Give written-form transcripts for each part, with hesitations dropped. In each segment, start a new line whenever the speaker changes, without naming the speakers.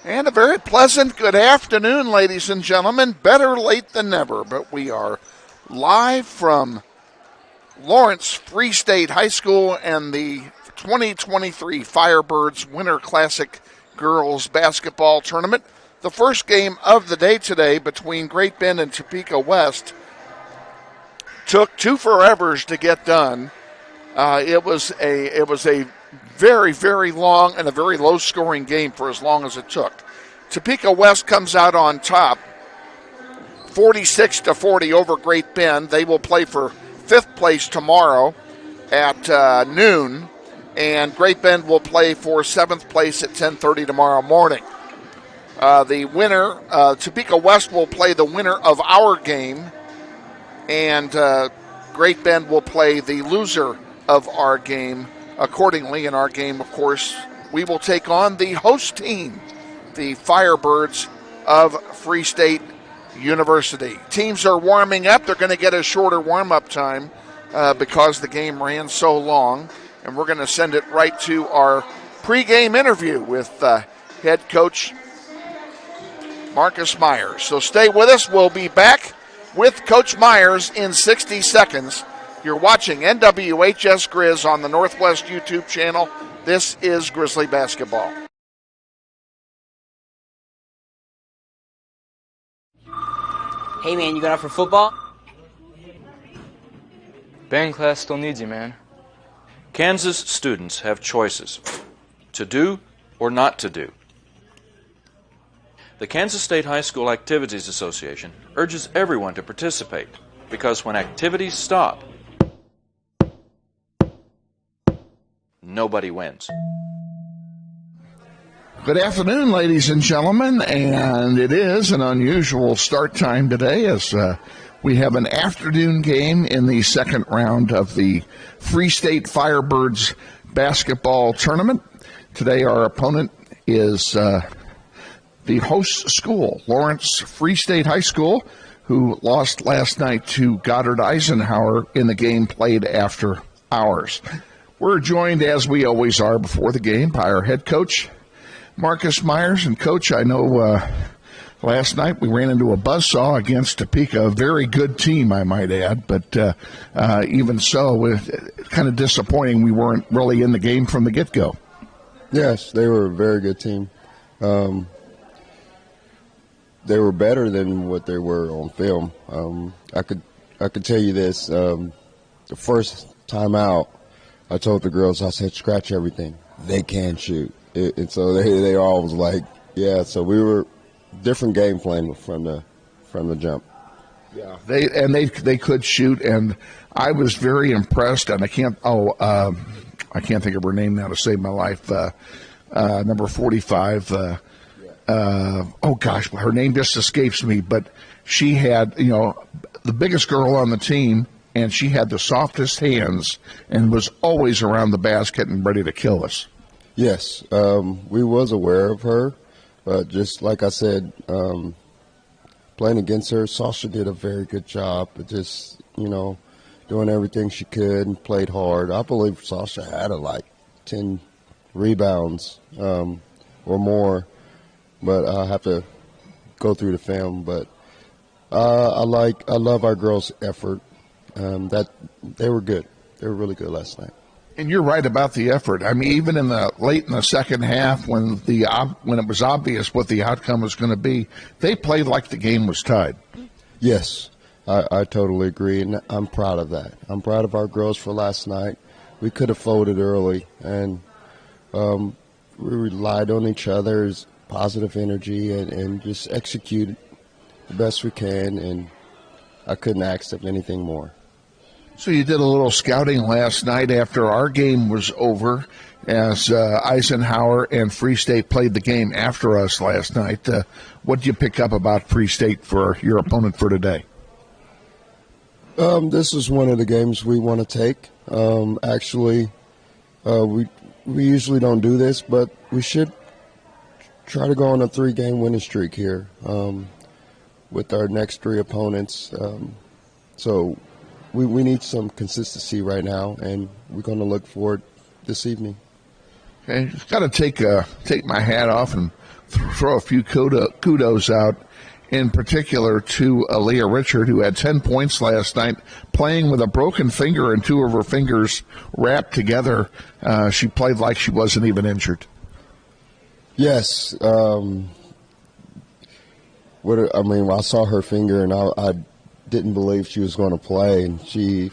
And a very pleasant good afternoon, ladies and gentlemen. Better late than never, but we are live from Lawrence Free State High School and the 2023 Firebirds Winter Classic Girls Basketball Tournament. The first game of the day today between Great Bend and Topeka West took two forevers to get done. It was a very, very long and a very low-scoring game for as long as it took. Topeka West comes out on top, 46-40 over Great Bend. They will play for fifth place tomorrow at noon, and Great Bend will play for seventh place at 10:30 tomorrow morning. The winner, Topeka West will play the winner of our game, and Great Bend will play the loser of our game accordingly. In our game, of course, we will take on the host team, the Firebirds of Free State University. Teams are warming up. They're going to get a shorter warm-up time because the game ran so long. And we're going to send it right to our pregame interview with head coach Marcus Myers. So stay with us. We'll be back with Coach Myers in 60 seconds. You're watching NWHS Grizz on the Northwest YouTube channel. This is Grizzly Basketball.
Hey man, you got up for football?
Band class still needs you, man.
Kansas students have choices to do or not to do. The Kansas State High School Activities Association urges everyone to participate because when activities stop, nobody wins.
Good afternoon, ladies and gentlemen, and it is an unusual start time today as we have an afternoon game in the second round of the Free State Firebirds Basketball Tournament. Today our opponent is the host school, Lawrence Free State High School, who lost last night to Goddard Eisenhower in the game played after hours. We're joined, as we always are before the game, by our head coach, Marcus Myers. And, Coach, I know last night we ran into a buzzsaw against Topeka, a very good team, I might add. But even so, it's kind of disappointing we weren't really in the game from the get-go.
Yes, they were a very good team. They were better than what they were on film. I could tell you this. The first time out, I told the girls, I said, scratch everything. They can shoot. And so they all was like, yeah. So we were different game plan from the jump.
Yeah, they could shoot, and I was very impressed. And I can't think of her name now to save my life. Number 45. Her name just escapes me. But she had, the biggest girl on the team, and she had the softest hands and was always around the basket and ready to kill us.
Yes, we was aware of her, but just like I said, playing against her, Sasha did a very good job. But just, doing everything she could and played hard. I believe Sasha had 10 rebounds or more, but I have to go through the film. But I love our girls' effort. That they were good. They were really good last night.
And you're right about the effort. I mean, even late in the second half, when it was obvious what the outcome was going to be, they played like the game was tied.
Yes, I totally agree, and I'm proud of that. I'm proud of our girls for last night. We could have folded early, and we relied on each other's positive energy and just executed the best we can, and I couldn't ask of anything more.
So you did a little scouting last night after our game was over, as Eisenhower and Free State played the game after us last night. What did you pick up about Free State for your opponent for today?
This is one of the games we want to take. We usually don't do this, but we should try to go on a 3-game winning streak here with our next 3 opponents. So we need some consistency right now, and we're going to look for it this evening.
Okay, got to take my hat off and throw a few kudos out, in particular to Aaliyah Richard, who had 10 points last night, playing with a broken finger and 2 of her fingers wrapped together. She played like she wasn't even injured.
Yes. I saw her finger, and I didn't believe she was going to play. And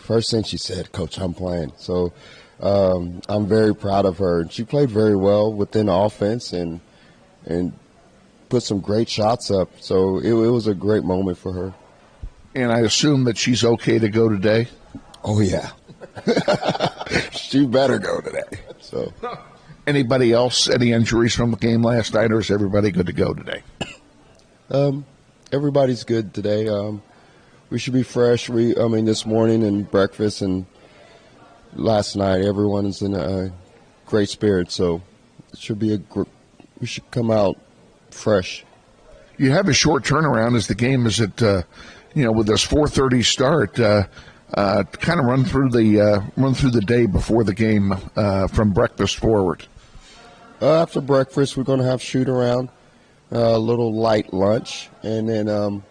first thing she said, "Coach, I'm playing." So I'm very proud of her. She played very well within the offense and put some great shots up. So it was a great moment for her.
And I assume that she's okay to go today?
Oh, yeah. She better go today. So,
anybody else, any injuries from the game last night, or is everybody good to go today?
Everybody's good today. We should be fresh. This morning and breakfast and last night, everyone is in a great spirit. So it should be we should come out fresh.
You have a short turnaround as the game is at, with this 4:30 start. Kind of run through the day before the game from breakfast forward.
After breakfast, we're going to have shoot around, a little light lunch, and then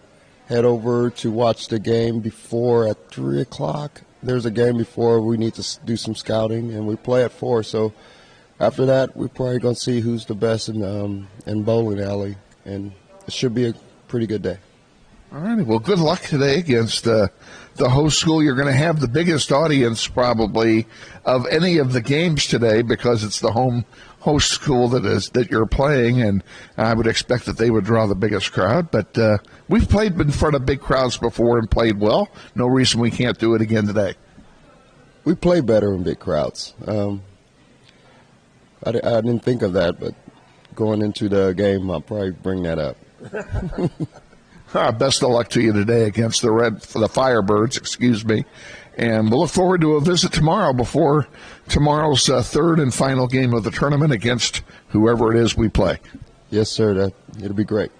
head over to watch the game before at 3 o'clock. There's a game before we need to do some scouting, and we play at 4. So after that, we're probably going to see who's the best in bowling alley, and it should be a pretty good day.
All righty. Well, good luck today against the host school. You're going to have the biggest audience probably of any of the games today because it's the home host school that you're playing, and I would expect that they would draw the biggest crowd. But we've played in front of big crowds before and played well. No reason we can't do it again today.
We play better in big crowds. I didn't think of that, but going into the game, I'll probably bring that up.
Best of luck to you today against the Firebirds, and we'll look forward to a visit tomorrow before tomorrow's third and final game of the tournament against whoever it is we play.
Yes, sir. It'll be great.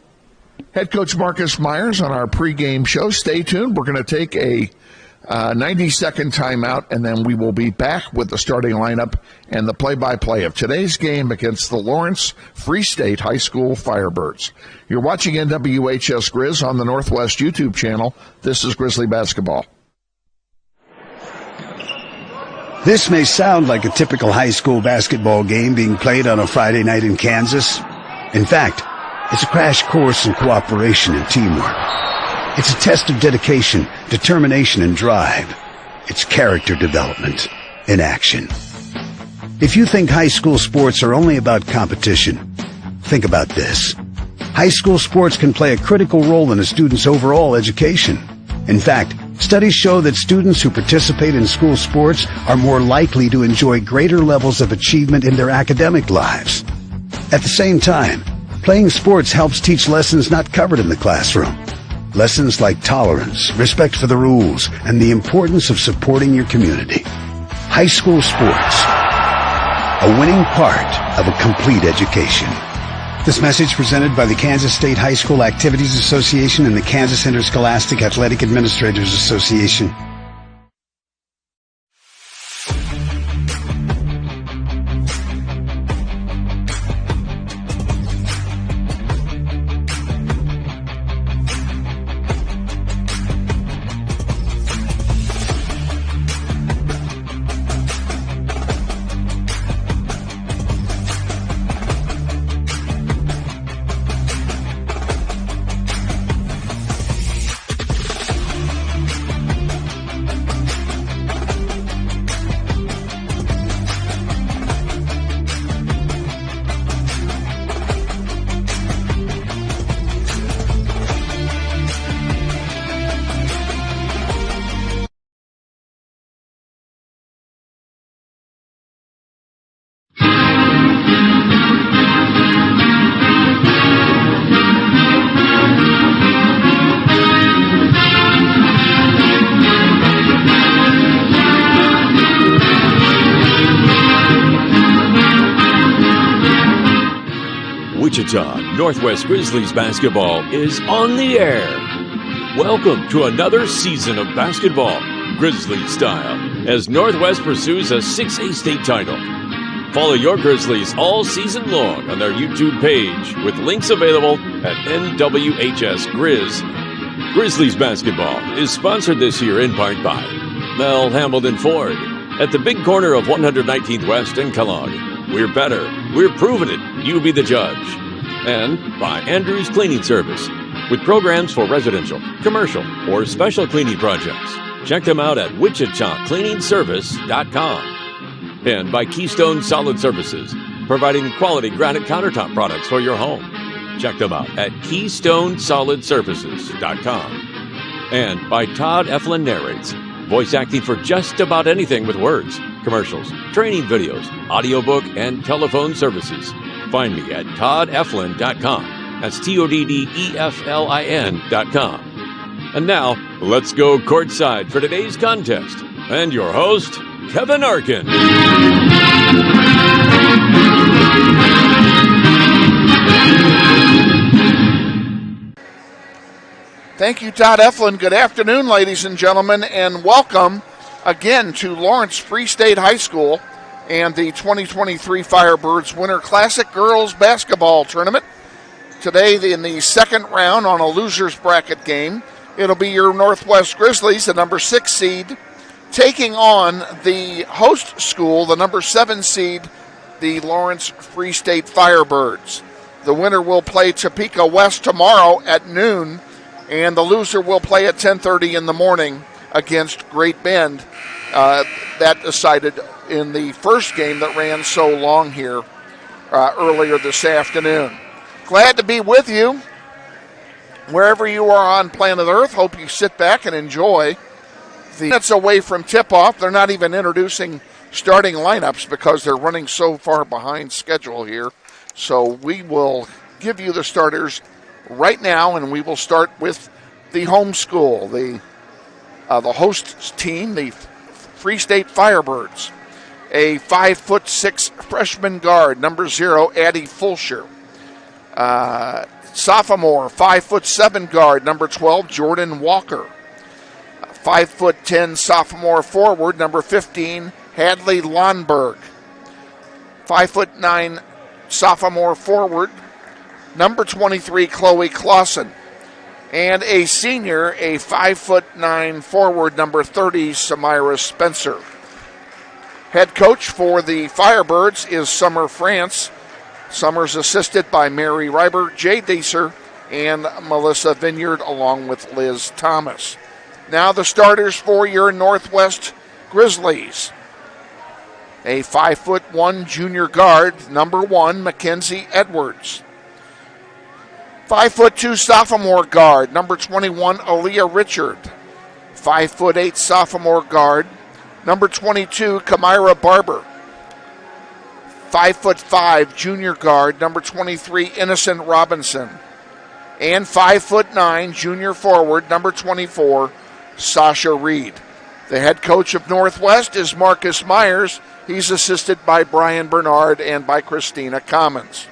Head coach Marcus Myers on our pregame show. Stay tuned. We're going to take a 90-second timeout, and then we will be back with the starting lineup and the play-by-play of today's game against the Lawrence Free State High School Firebirds. You're watching NWHS Grizz on the Northwest YouTube channel. This is Grizzly Basketball.
This may sound like a typical high school basketball game being played on a Friday night in Kansas. In fact, it's a crash course in cooperation and teamwork. It's a test of dedication, determination, and drive. It's character development in action. If you think high school sports are only about competition, think about this. High school sports can play a critical role in a student's overall education. In fact, studies show that students who participate in school sports are more likely to enjoy greater levels of achievement in their academic lives. At the same time, playing sports helps teach lessons not covered in the classroom. Lessons like tolerance, respect for the rules, and the importance of supporting your community. High school sports, a winning part of a complete education. This message presented by the Kansas State High School Activities Association and the Kansas Interscholastic Athletic Administrators Association.
Northwest Grizzlies basketball is on the air. Welcome to another season of basketball, Grizzly style, as Northwest pursues a 6A state title. Follow your Grizzlies all season long on their YouTube page with links available at NWHS Grizz. Grizzlies basketball is sponsored this year in part by Mel Hambledon Ford at the big corner of 119th West in Kellogg. We're better. We're proving it. You be the judge. And by Andrews Cleaning Service with programs for residential, commercial, or special cleaning projects. Check them out at wichitacleaningservice.com. And by Keystone Solid Surfaces, providing quality granite countertop products for your home. Check them out at KeystoneSolidSurfaces.com. And by Todd Eflin Narrates, voice acting for just about anything with words, commercials, training videos, audiobook, and telephone services. Find me at toddeflin.com. That's TODDEFLIN.com. And now, let's go courtside for today's contest. And your host, Kevin Arkin.
Thank you, Todd Eflin. Good afternoon, ladies and gentlemen, and welcome again to Lawrence Free State High School and the 2023 Firebirds Winter Classic Girls Basketball Tournament. Today, in the second round on a loser's bracket game, it'll be your Northwest Grizzlies, the number 6 seed, taking on the host school, the number 7 seed, the Lawrence Free State Firebirds. The winner will play Topeka West tomorrow at noon, and the loser will play at 10:30 in the morning against Great Bend. That decided in the first game that ran so long here earlier this afternoon. Glad to be with you wherever you are on planet Earth. Hope you sit back and enjoy. Minutes away from tip-off. They're not even introducing starting lineups because they're running so far behind schedule here. So we will give you the starters right now, and we will start with the home school, the host team, the Free State Firebirds. A 5'6" freshman guard, number 0, Addie Fulsher. Sophomore, 5'7" guard, number 12, Jordan Walker. 5'10" sophomore forward, number 15, Hadley Lonberg. 5'9" sophomore forward, number 23, Chloe Clausen. And a senior, a 5'9" forward, number 30, Samira Spencer. Head coach for the Firebirds is Summer France. Summer's assisted by Mary Reiber, Jay Deeser, and Melissa Vineyard, along with Liz Thomas. Now the starters for your Northwest Grizzlies. A 5'1" junior guard, number 1, Mackenzie Edwards. 5'2" sophomore guard, number 21, Aaliyah Richard. 5'8" sophomore guard, number 22, Kamira Barber. 5'5" junior guard, number 23, Innocent Robinson. And 5'9" junior forward, number 24, Sasha Reed. The head coach of Northwest is Marcus Myers. He's assisted by Brian Bernard and by Christina Commons.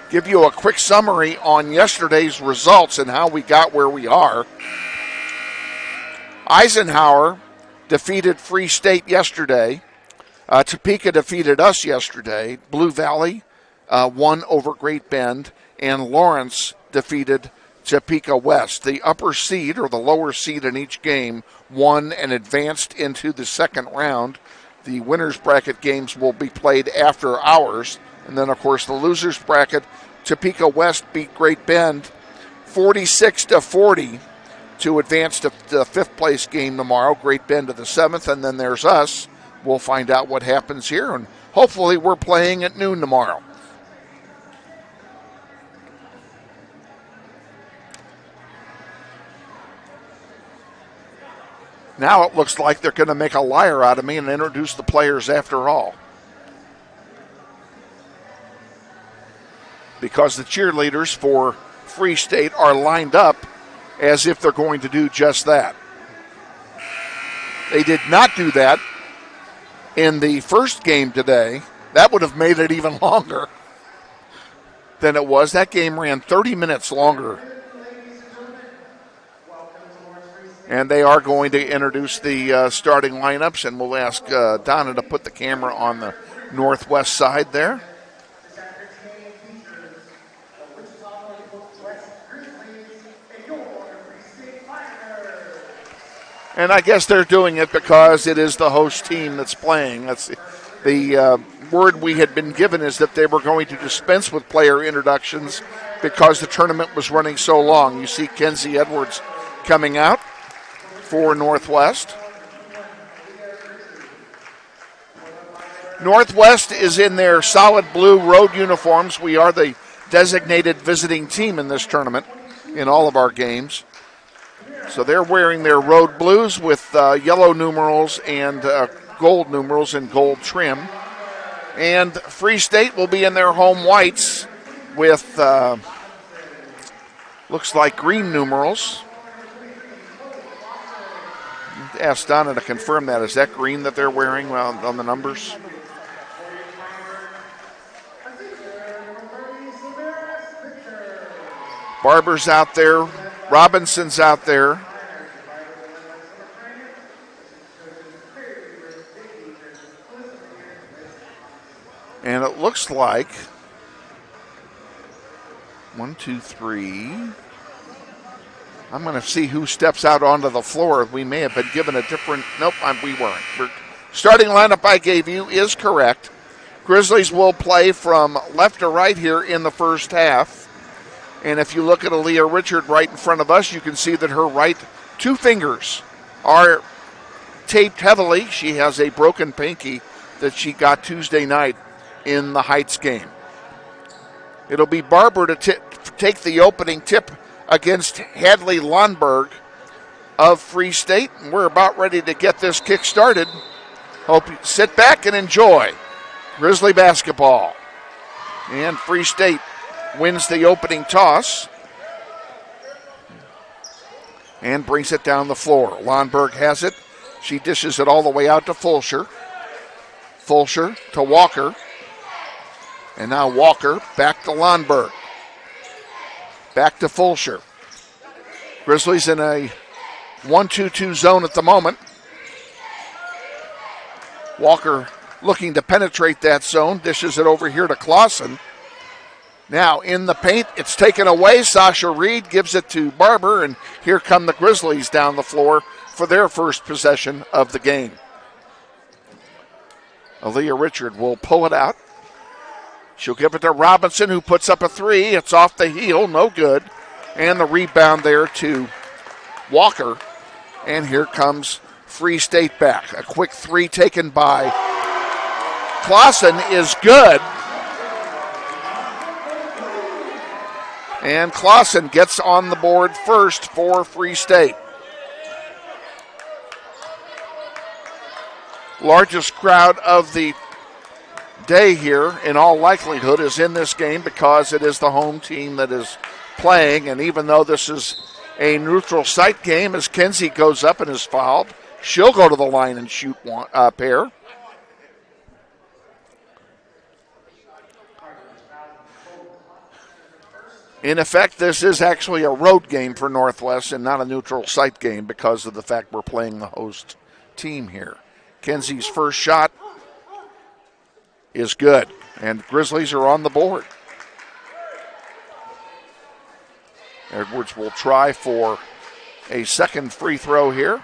Give you a quick summary on yesterday's results and how we got where we are. Eisenhower defeated Free State yesterday. Topeka defeated us yesterday. Blue Valley won over Great Bend. And Lawrence defeated Topeka West. The upper seed, or the lower seed in each game, won and advanced into the second round. The winner's bracket games will be played after hours. And then, of course, the loser's bracket, Topeka West beat Great Bend 46-40 to advance to the fifth place game tomorrow. Great Bend to the seventh, and then there's us. We'll find out what happens here, and hopefully we're playing at noon tomorrow. Now it looks like they're going to make a liar out of me and introduce the players after all. Because the cheerleaders for Free State are lined up as if they're going to do just that. They did not do that in the first game today. That would have made it even longer than it was. That game ran 30 minutes longer. And they are going to introduce the starting lineups, and we'll ask Donna to put the camera on the northwest side there. And I guess they're doing it because it is the host team that's playing. That's the word we had been given, is that they were going to dispense with player introductions because the tournament was running so long. You see Kenzie Edwards coming out for Northwest. Northwest is in their solid blue road uniforms. We are the designated visiting team in this tournament in all of our games. So they're wearing their road blues with yellow numerals and gold numerals and gold trim. And Free State will be in their home whites with, looks like green numerals. Ask Donna to confirm that. Is that green that they're wearing on the numbers? Barber's out there. Robinson's out there. And it looks like 1, 2, 3. I'm going to see who steps out onto the floor. We may have been given a different. Nope, we weren't. Starting lineup I gave you is correct. Grizzlies will play from left to right here in the first half. And if you look at Aaliyah Richard right in front of us, you can see that her right two fingers are taped heavily. She has a broken pinky that she got Tuesday night in the Heights game. It'll be Barber to take the opening tip against Hadley Lonberg of Free State. And we're about ready to get this kick started. Hope you sit back and enjoy Grizzly basketball. And Free State wins the opening toss and brings it down the floor. Lonberg has it. She dishes it all the way out to Fulsher. Fulsher to Walker. And now Walker back to Lonberg. Back to Fulsher. Grizzlies in a 1-2-2 zone at the moment. Walker looking to penetrate that zone. Dishes it over here to Clausen. Now in the paint, it's taken away. Sasha Reed gives it to Barber, and here come the Grizzlies down the floor for their first possession of the game. Aaliyah Richard will pull it out. She'll give it to Robinson, who puts up a three. It's off the heel, no good. And the rebound there to Walker. And here comes Free State back. A quick three taken by Clausen is good. And Clausen gets on the board first for Free State. Largest crowd of the day here, in all likelihood, is in this game because it is the home team that is playing. And even though this is a neutral site game, as Kenzie goes up and is fouled, she'll go to the line and shoot a pair. In effect, this is actually a road game for Northwest and not a neutral site game because of the fact we're playing the host team here. Kenzie's first shot is good, and Grizzlies are on the board. Edwards will try for a second free throw here.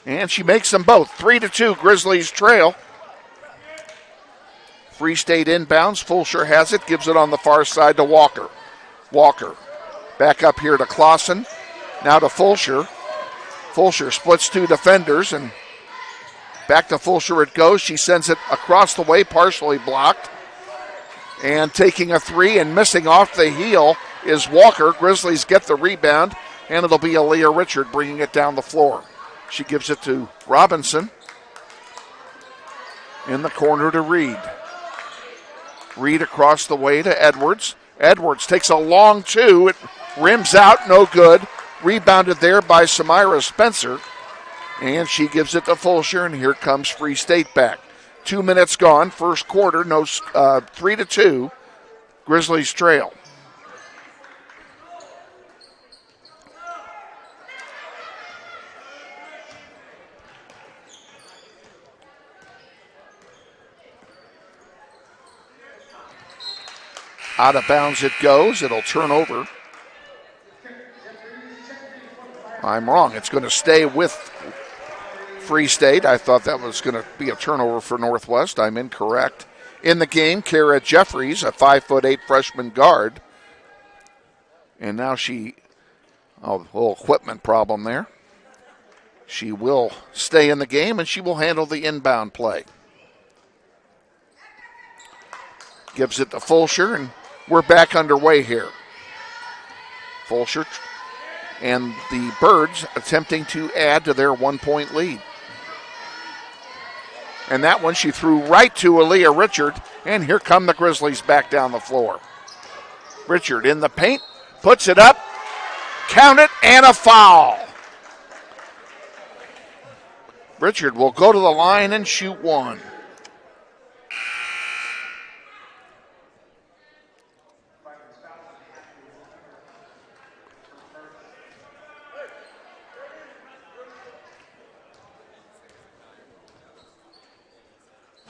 And she makes them both. 3-2, Grizzlies trail. Free State inbounds. Fulsher has it, gives it on the far side to Walker. Walker back up here to Clausen. Now to Fulsher. Fulsher splits two defenders, and back to Fulsher it goes. She sends it across the way, partially blocked. And taking a three and missing off the heel is Walker. Grizzlies get the rebound, and it'll be Aaliyah Richard bringing it down the floor. She gives it to Robinson. In the corner to Reed. Reed across the way to Edwards. Edwards takes a long two. It rims out, no good. Rebounded there by Samira Spencer. And she gives it to Fulsher, and here comes Free State back. 2 minutes gone, first quarter, 3-2. Grizzlies trail. Out of bounds it goes. It'll turn over. I'm wrong. It's going to stay with Free State. I thought that was going to be a turnover for Northwest. I'm incorrect. In the game, Kara Jeffries, a 5'8" freshman guard. And now a little equipment problem there. She will stay in the game, and she will handle the inbound play. Gives it to Fulsher, and we're back underway here. Fulsher and the Birds attempting to add to their 1-point lead. And that one she threw right to Aaliyah Richard, and here come the Grizzlies back down the floor. Richard in the paint, puts it up, count it, and a foul. Richard will go to the line and shoot one.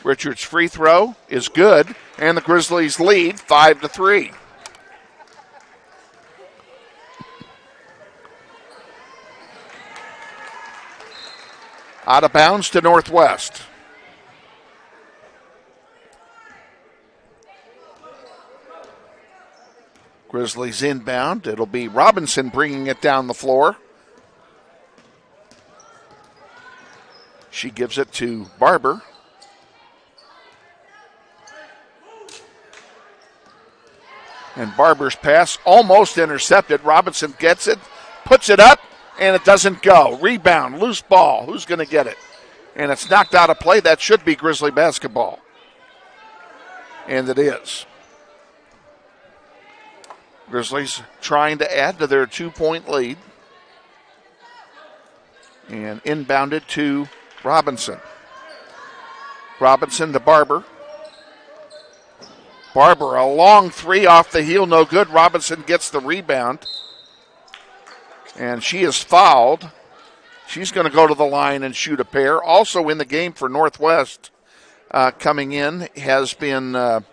Richard's free throw is good, and the Grizzlies lead 5-3. Out of bounds to Northwest. Grizzlies inbound. It'll be Robinson bringing it down the floor. She gives it to Barber. And Barber's pass almost intercepted. Robinson gets it, puts it up, and it doesn't go. Rebound, loose ball. Who's going to get it? And it's knocked out of play. That should be Grizzly basketball. And it is. Grizzlies trying to add to their 2-point lead. And inbounded to Robinson. Robinson to Barber. Barber, a long three off the heel, no good. Robinson gets the rebound. And she is fouled. She's going to go to the line and shoot a pair. Also in the game for Northwest coming in has been the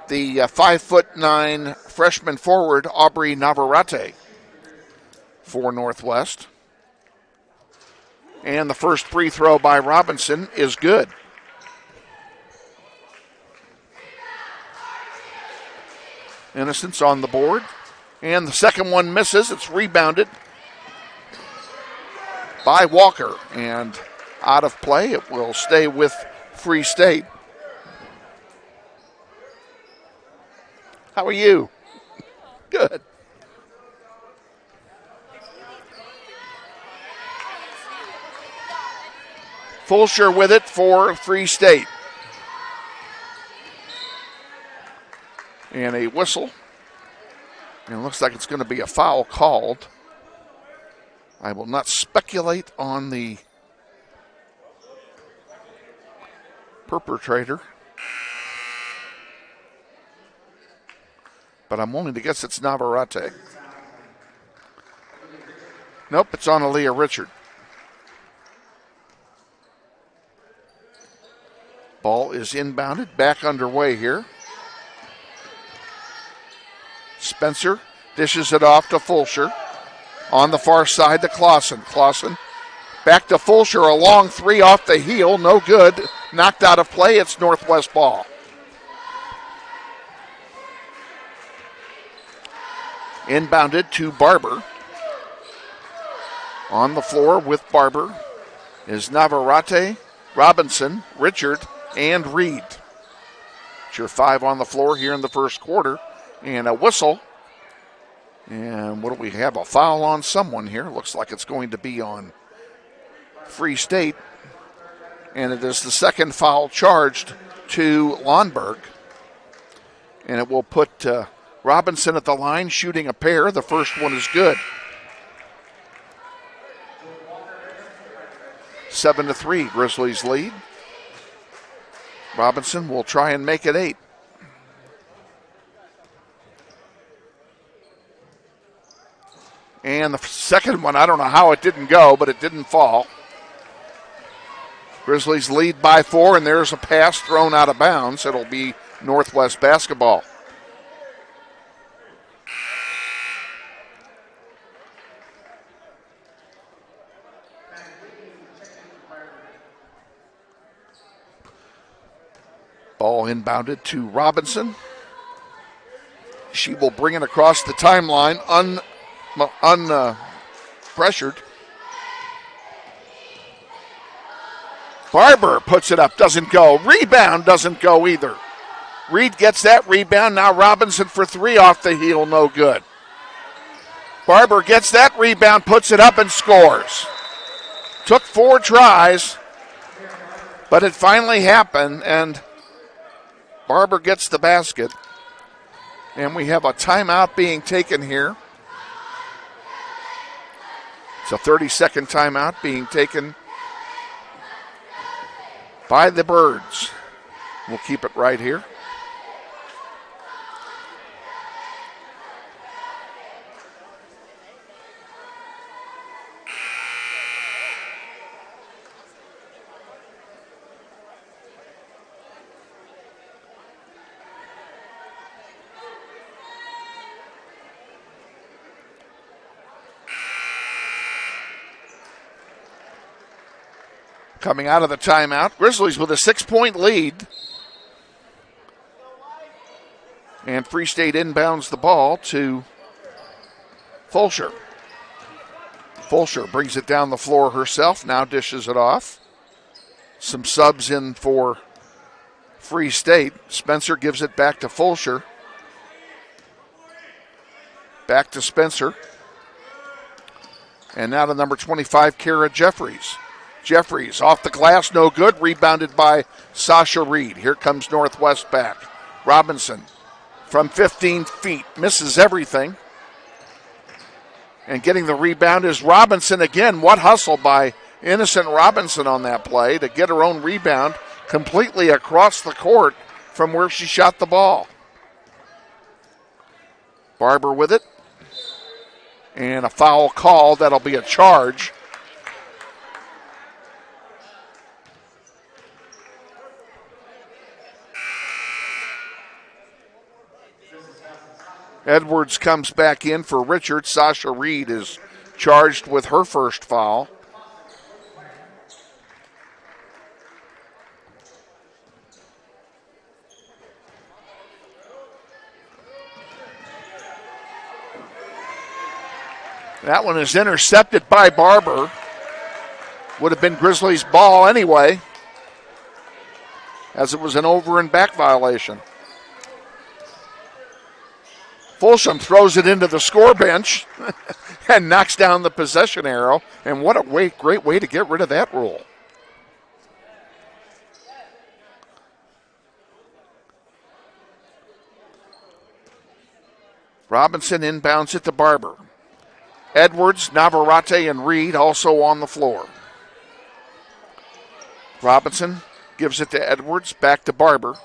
5'9" freshman forward, Aubrey Navarrete, for Northwest. And the first free throw by Robinson is good. Innocence on the board. And the second one misses. It's rebounded by Walker. And out of play. It will stay with Free State. How are you? Good. Fulsher with it for Free State. And a whistle. And it looks like it's going to be a foul called. I will not speculate on the perpetrator, but I'm willing to guess it's Navarrete. Nope, it's on Aaliyah Richard. Ball is inbounded, back underway here. Spencer dishes it off to Fulsher. On the far side to Clausen. Clausen back to Fulsher, a long three off the heel, no good. Knocked out of play, it's Northwest ball. Inbounded to Barber. On the floor with Barber is Navarrete, Robinson, Richard, and Reed. It's your 5 on the floor here in the first quarter. And a whistle. And what do we have? A foul on someone here. Looks like it's going to be on Free State. And it is the second foul charged to Lonberg. And it will put Robinson at the line shooting a pair. The first one is good. 7-3, Grizzlies lead. Robinson will try and make it 8. And the second one, I don't know how it didn't go, but it didn't fall. Grizzlies lead by 4, and there's a pass thrown out of bounds. It'll be Northwest basketball. Ball inbounded to Robinson. She will bring it across the timeline unpressured. Barber puts it up, doesn't go. Rebound doesn't go either. Reed gets that rebound. Now Robinson for three off the heel, no good. Barber gets that rebound, puts it up and scores. Took 4 tries, but it finally happened, and Barber gets the basket. And we have a timeout being taken here. It's a 30-second timeout being taken by the Birds. We'll keep it right here. Coming out of the timeout, Grizzlies with a 6-point lead. And Free State inbounds the ball to Fulsher. Fulsher brings it down the floor herself, now dishes it off. Some subs in for Free State. Spencer gives it back to Fulsher. Back to Spencer. And now to number 25, Kara Jeffries. Jeffries off the glass, no good. Rebounded by Sasha Reed. Here comes Northwest back. Robinson from 15 feet misses everything. And getting the rebound is Robinson again. What hustle by Innocent Robinson on that play to get her own rebound completely across the court from where she shot the ball. Barber with it. And a foul call. That'll be a charge. Edwards comes back in for Richard. Sasha Reed is charged with her first foul. That one is intercepted by Barber. Would have been Grizzlies' ball anyway, as it was an over and back violation. Folsom throws it into the score bench and knocks down the possession arrow. And what a great way to get rid of that rule. Robinson inbounds it to Barber. Edwards, Navarrete, and Reed also on the floor. Robinson gives it to Edwards, back to Barber.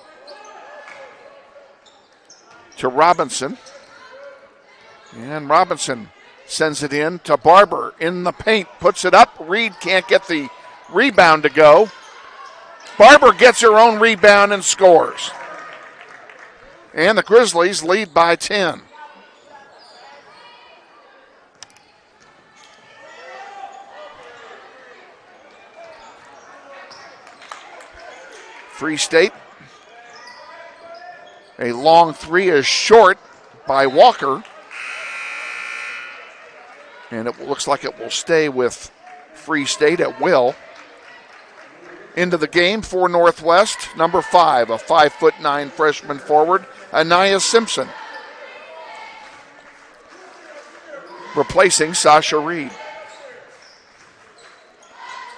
To Robinson. And Robinson sends it in to Barber in the paint, puts it up. Reed can't get the rebound to go. Barber gets her own rebound and scores. And the Grizzlies lead by 10. Free State. A long three is short by Walker. And it looks like it will stay with Free State at will. Into the game for Northwest, number 5, a 5'9" freshman forward, Anaya Simpson. Replacing Sasha Reed.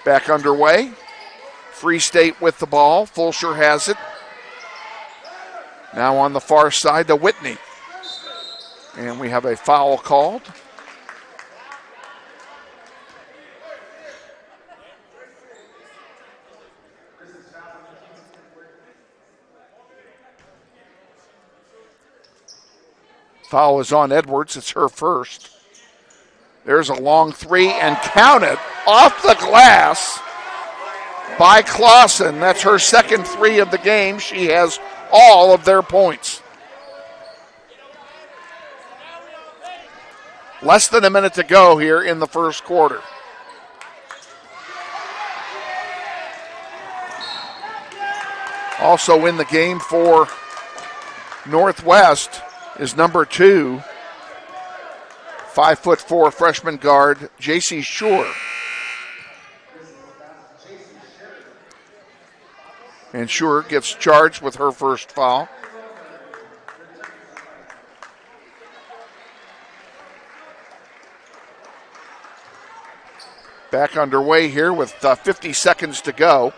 Back underway. Free State with the ball. Fulsher has it. Now on the far side to Whitney. And we have a foul called. Foul is on Edwards. It's her first. There's a long three and counted off the glass by Clausen. That's her second three of the game. She has all of their points. Less than a minute to go here in the first quarter. Also in the game for Northwest is number 2, 5'4" freshman guard, J.C. Shore. And Shore gets charged with her first foul. Back underway here with 50 seconds to go.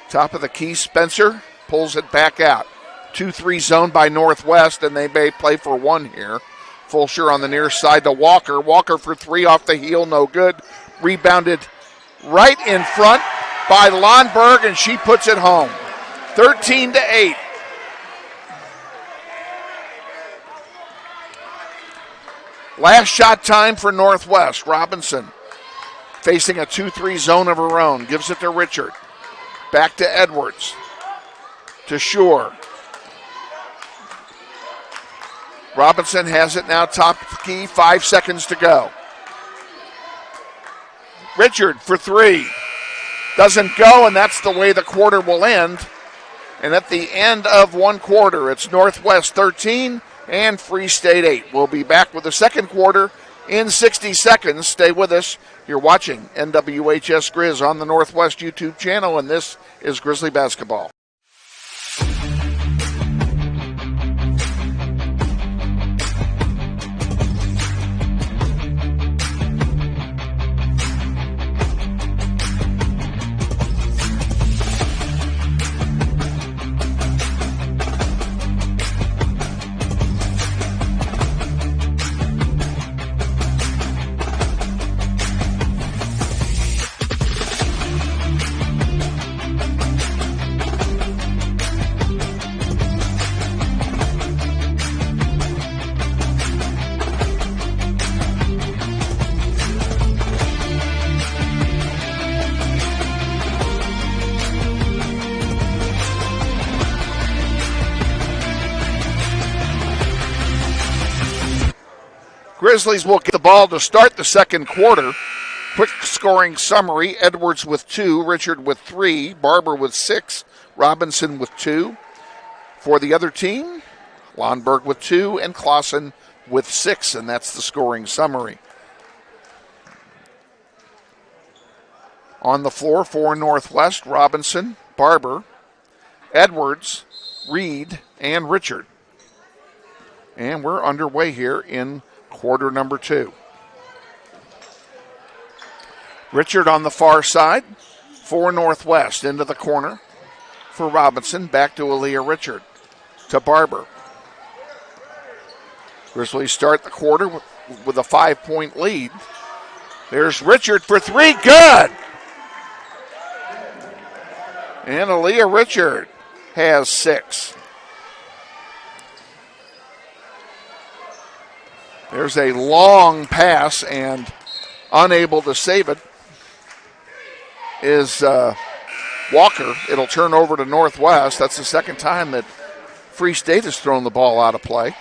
Top of the key, Spencer pulls it back out. 2-3 zone by Northwest, and they may play for one here. Fulsher on the near side to Walker. Walker for 3 off the heel, no good. Rebounded right in front by Lundberg, and she puts it home. 13-8. Last shot time for Northwest. Robinson facing a 2-3 zone of her own. Gives it to Richard. Back to Edwards. To Shore. Robinson has it now top of the key. 5 seconds to go. Richard for 3. Doesn't go, and that's the way the quarter will end. And at the end of one quarter, it's Northwest 13 and Free State 8. We'll be back with the second quarter in 60 seconds. Stay with us. You're watching NWHS Grizz on the Northwest YouTube channel, and this is Grizzly Basketball. Grizzlies will get the ball to start the second quarter. Quick scoring summary. Edwards with 2, Richard with 3, Barber with 6, Robinson with 2. For the other team, Lundberg with 2 and Clausen with 6, and that's the scoring summary. On the floor for Northwest, Robinson, Barber, Edwards, Reed, and Richard. And we're underway here in quarter number 2. Richard on the far side for Northwest, into the corner for Robinson, back to Aaliyah Richard, to Barber. Grizzlies start the quarter with a 5-point lead. There's Richard for 3, good! And Aaliyah Richard has 6. There's a long pass, and unable to save it is Walker. It'll turn over to Northwest. That's the second time that Free State has thrown the ball out of play.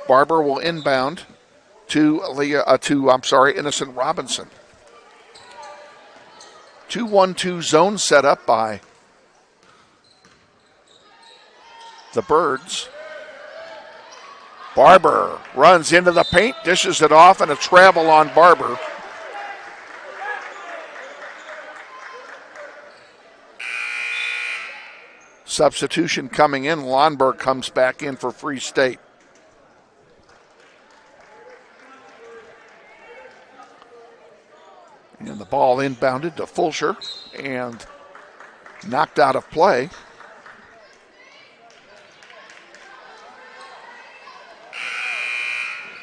Barber will inbound to Innocent Robinson. 2-1-2 zone set up by the Birds. Barber runs into the paint, dishes it off, and a travel on Barber. Substitution coming in. Lundberg comes back in for Free State. And the ball inbounded to Fulsher and knocked out of play.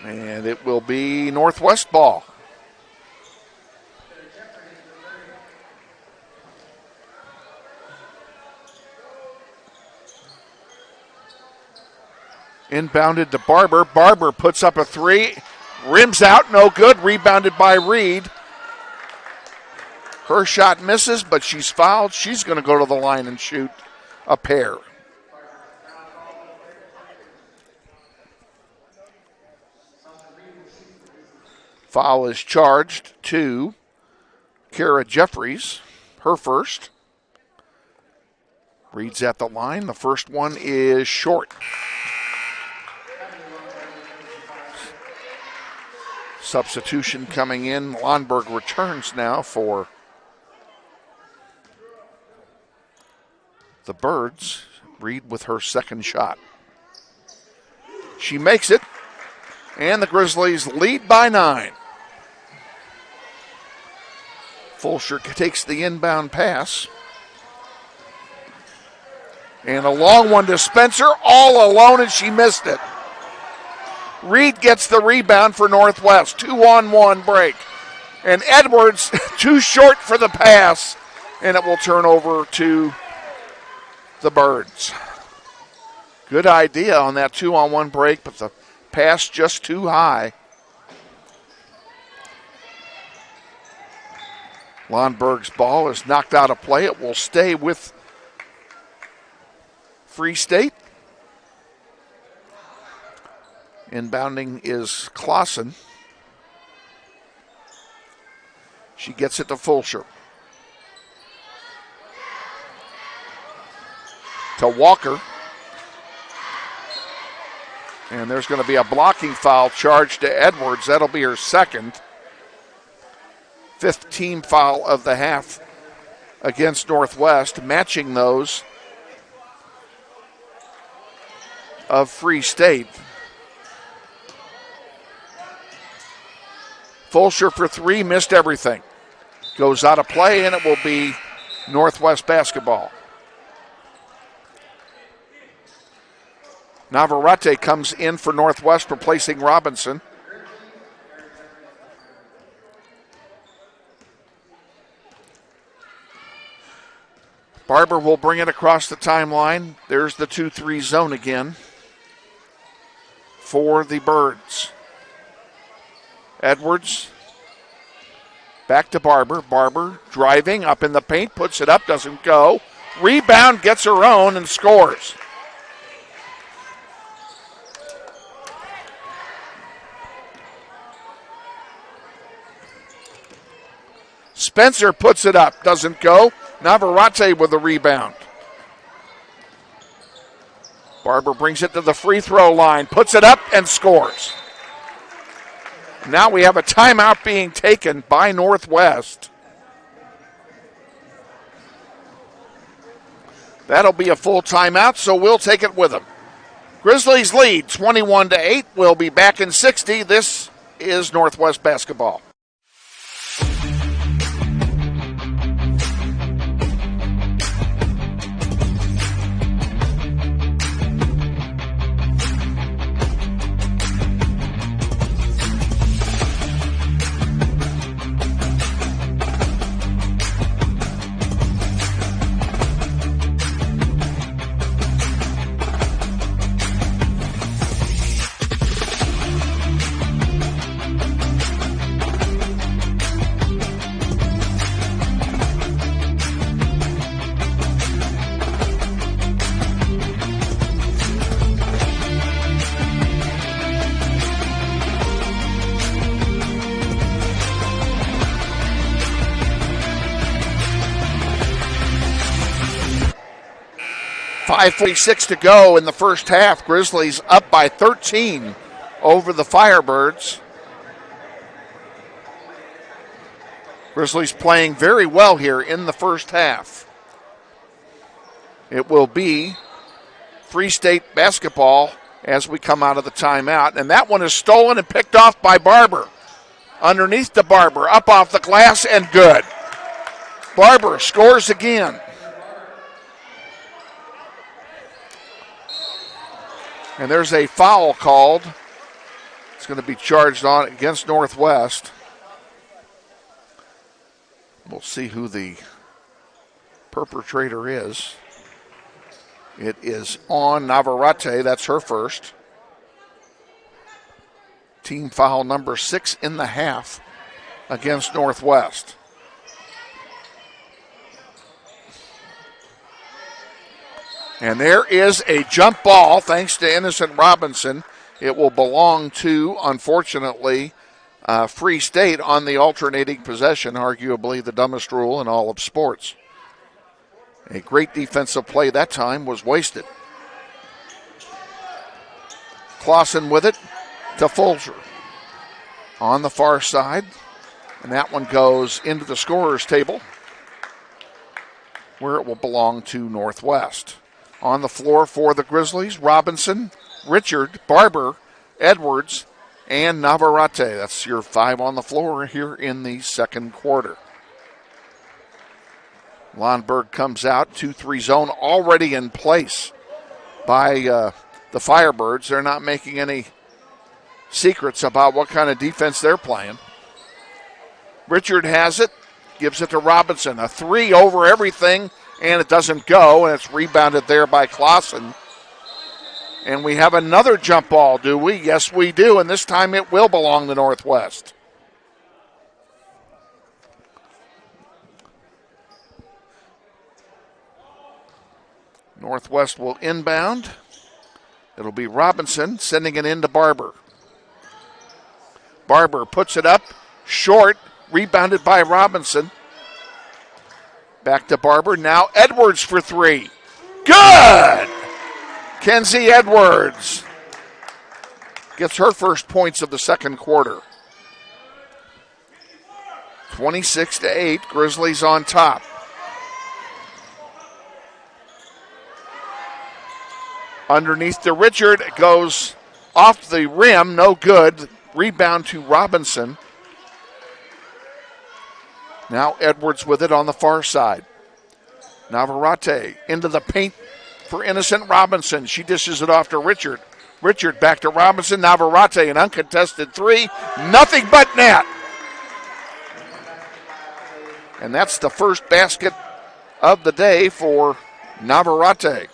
And it will be Northwest ball. Inbounded to Barber. Barber puts up a 3. Rims out, no good. Rebounded by Reed. Her shot misses, but she's fouled. She's going to go to the line and shoot a pair. Foul is charged to Kara Jeffries, her first. Reed's at the line. The first one is short. Substitution coming in. Lonberg returns now for the Birds. Reed with her second shot. She makes it, and the Grizzlies lead by 9. Fulcher takes the inbound pass. And a long one to Spencer, all alone, and she missed it. Reed gets the rebound for Northwest. 2-on-1 break. And Edwards too short for the pass, and it will turn over to the Birds. Good idea on that 2-on-1 break, but the pass just too high. Lonberg's ball is knocked out of play. It will stay with Free State. Inbounding is Clausen. She gets it to Fulcher. To Walker. And there's going to be a blocking foul charged to Edwards. That'll be her second. 5th team foul of the half against Northwest, matching those of Free State. Fulcher for 3, missed everything. Goes out of play, and it will be Northwest basketball. Navarrete comes in for Northwest, replacing Robinson. Barber will bring it across the timeline. There's the 2-3 zone again for the Birds. Edwards back to Barber. Barber driving up in the paint, puts it up, doesn't go. Rebound, gets her own, and scores. Spencer puts it up, doesn't go. Navarrete with the rebound. Barber brings it to the free throw line, puts it up, and scores. Now we have a timeout being taken by Northwest. That'll be a full timeout, so we'll take it with them. Grizzlies lead 21-8. We'll be back in 60. This is Northwest basketball. .546 to go in the first half. Grizzlies up by 13 over the Firebirds. Grizzlies playing very well here in the first half. It will be Free State basketball as we come out of the timeout. And that one is stolen and picked off by Barber. Underneath to Barber, up off the glass, and good. Barber scores again. And there's a foul called. It's going to be charged on against Northwest. We'll see who the perpetrator is. It is on Navarrete. That's her first. Team foul number 6 in the half against Northwest. And there is a jump ball thanks to Innocent Robinson. It will belong to, unfortunately, Free State on the alternating possession, arguably the dumbest rule in all of sports. A great defensive play that time was wasted. Clausen with it to Folger. On the far side, and that one goes into the scorer's table where it will belong to Northwest. On the floor for the Grizzlies, Robinson, Richard, Barber, Edwards, and Navarrete. That's your 5 on the floor here in the second quarter. Lundberg comes out, 2-3 zone already in place by the Firebirds. They're not making any secrets about what kind of defense they're playing. Richard has it, gives it to Robinson. A 3 over everything, and it doesn't go, and it's rebounded there by Clausen. And we have another jump ball, do we? Yes, we do, and this time it will belong to Northwest. Northwest will inbound. It'll be Robinson sending it in to Barber. Barber puts it up, short, rebounded by Robinson. Back to Barber, now Edwards for 3. Good! Kenzie Edwards gets her first points of the second quarter. 26-8, Grizzlies on top. Underneath to Richard, it goes off the rim, no good. Rebound to Robinson. Now Edwards with it on the far side. Navarrete into the paint for Innocent Robinson. She dishes it off to Richard. Richard back to Robinson. Navarrete, an uncontested 3. Nothing but net. And that's the first basket of the day for Navarrete.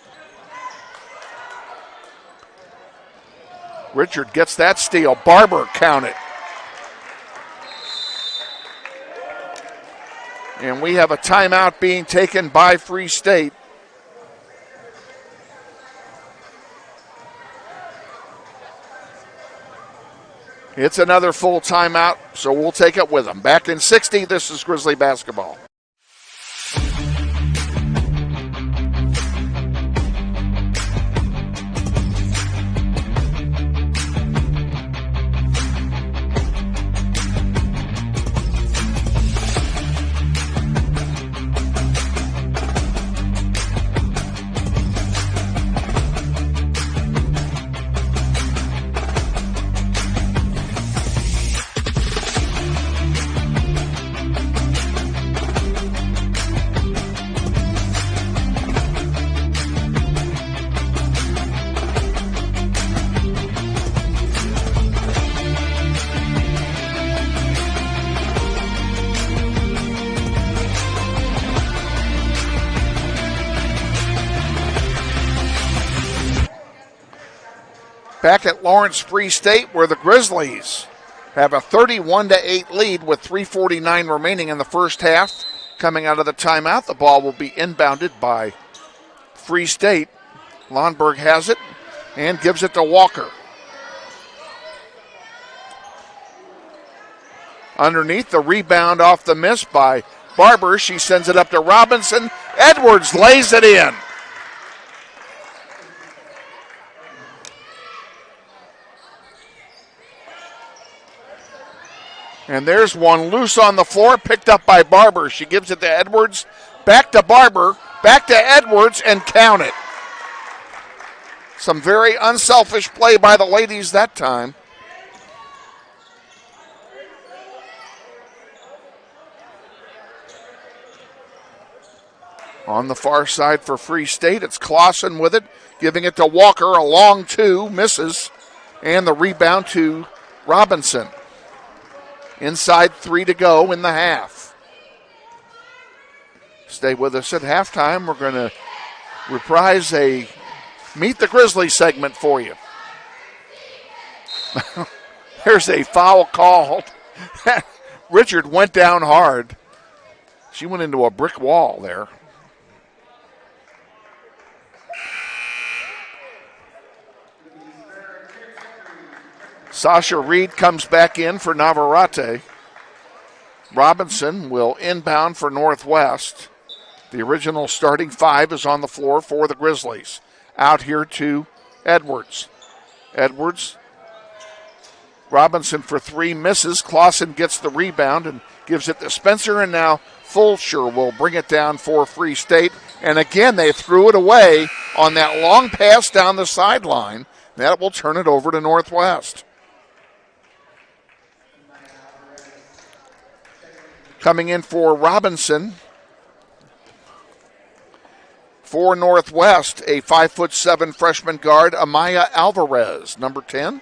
Richard gets that steal. Barber counted. And we have a timeout being taken by Free State. It's another full timeout, so we'll take it with them. Back in 60, this is Grizzly basketball. Back at Lawrence Free State, where the Grizzlies have a 31-8 lead with 3:49 remaining in the first half. Coming out of the timeout, the ball will be inbounded by Free State. Lundberg has it and gives it to Walker. Underneath, the rebound off the miss by Barber. She sends it up to Robinson. Edwards lays it in. And there's one loose on the floor, picked up by Barber. She gives it to Edwards, back to Barber, back to Edwards, and count it. Some very unselfish play by the ladies that time. On the far side for Free State, it's Clausen with it, giving it to Walker, a long 2, misses, and the rebound to Robinson. Inside 3 to go in the half. Stay with us at halftime. We're going to reprise a Meet the Grizzlies segment for you. There's a foul called. Richard went down hard. She went into a brick wall there. Sasha Reed comes back in for Navarrete. Robinson will inbound for Northwest. The original starting five is on the floor for the Grizzlies. Out here to Edwards. Edwards. Robinson for three, misses. Clausen gets the rebound and gives it to Spencer, and now Fulcher will bring it down for Free State. And again, they threw it away on that long pass down the sideline. That will turn it over to Northwest. Coming in for Robinson. For Northwest, a 5'7" freshman guard, Amaya Alvarez, number 10.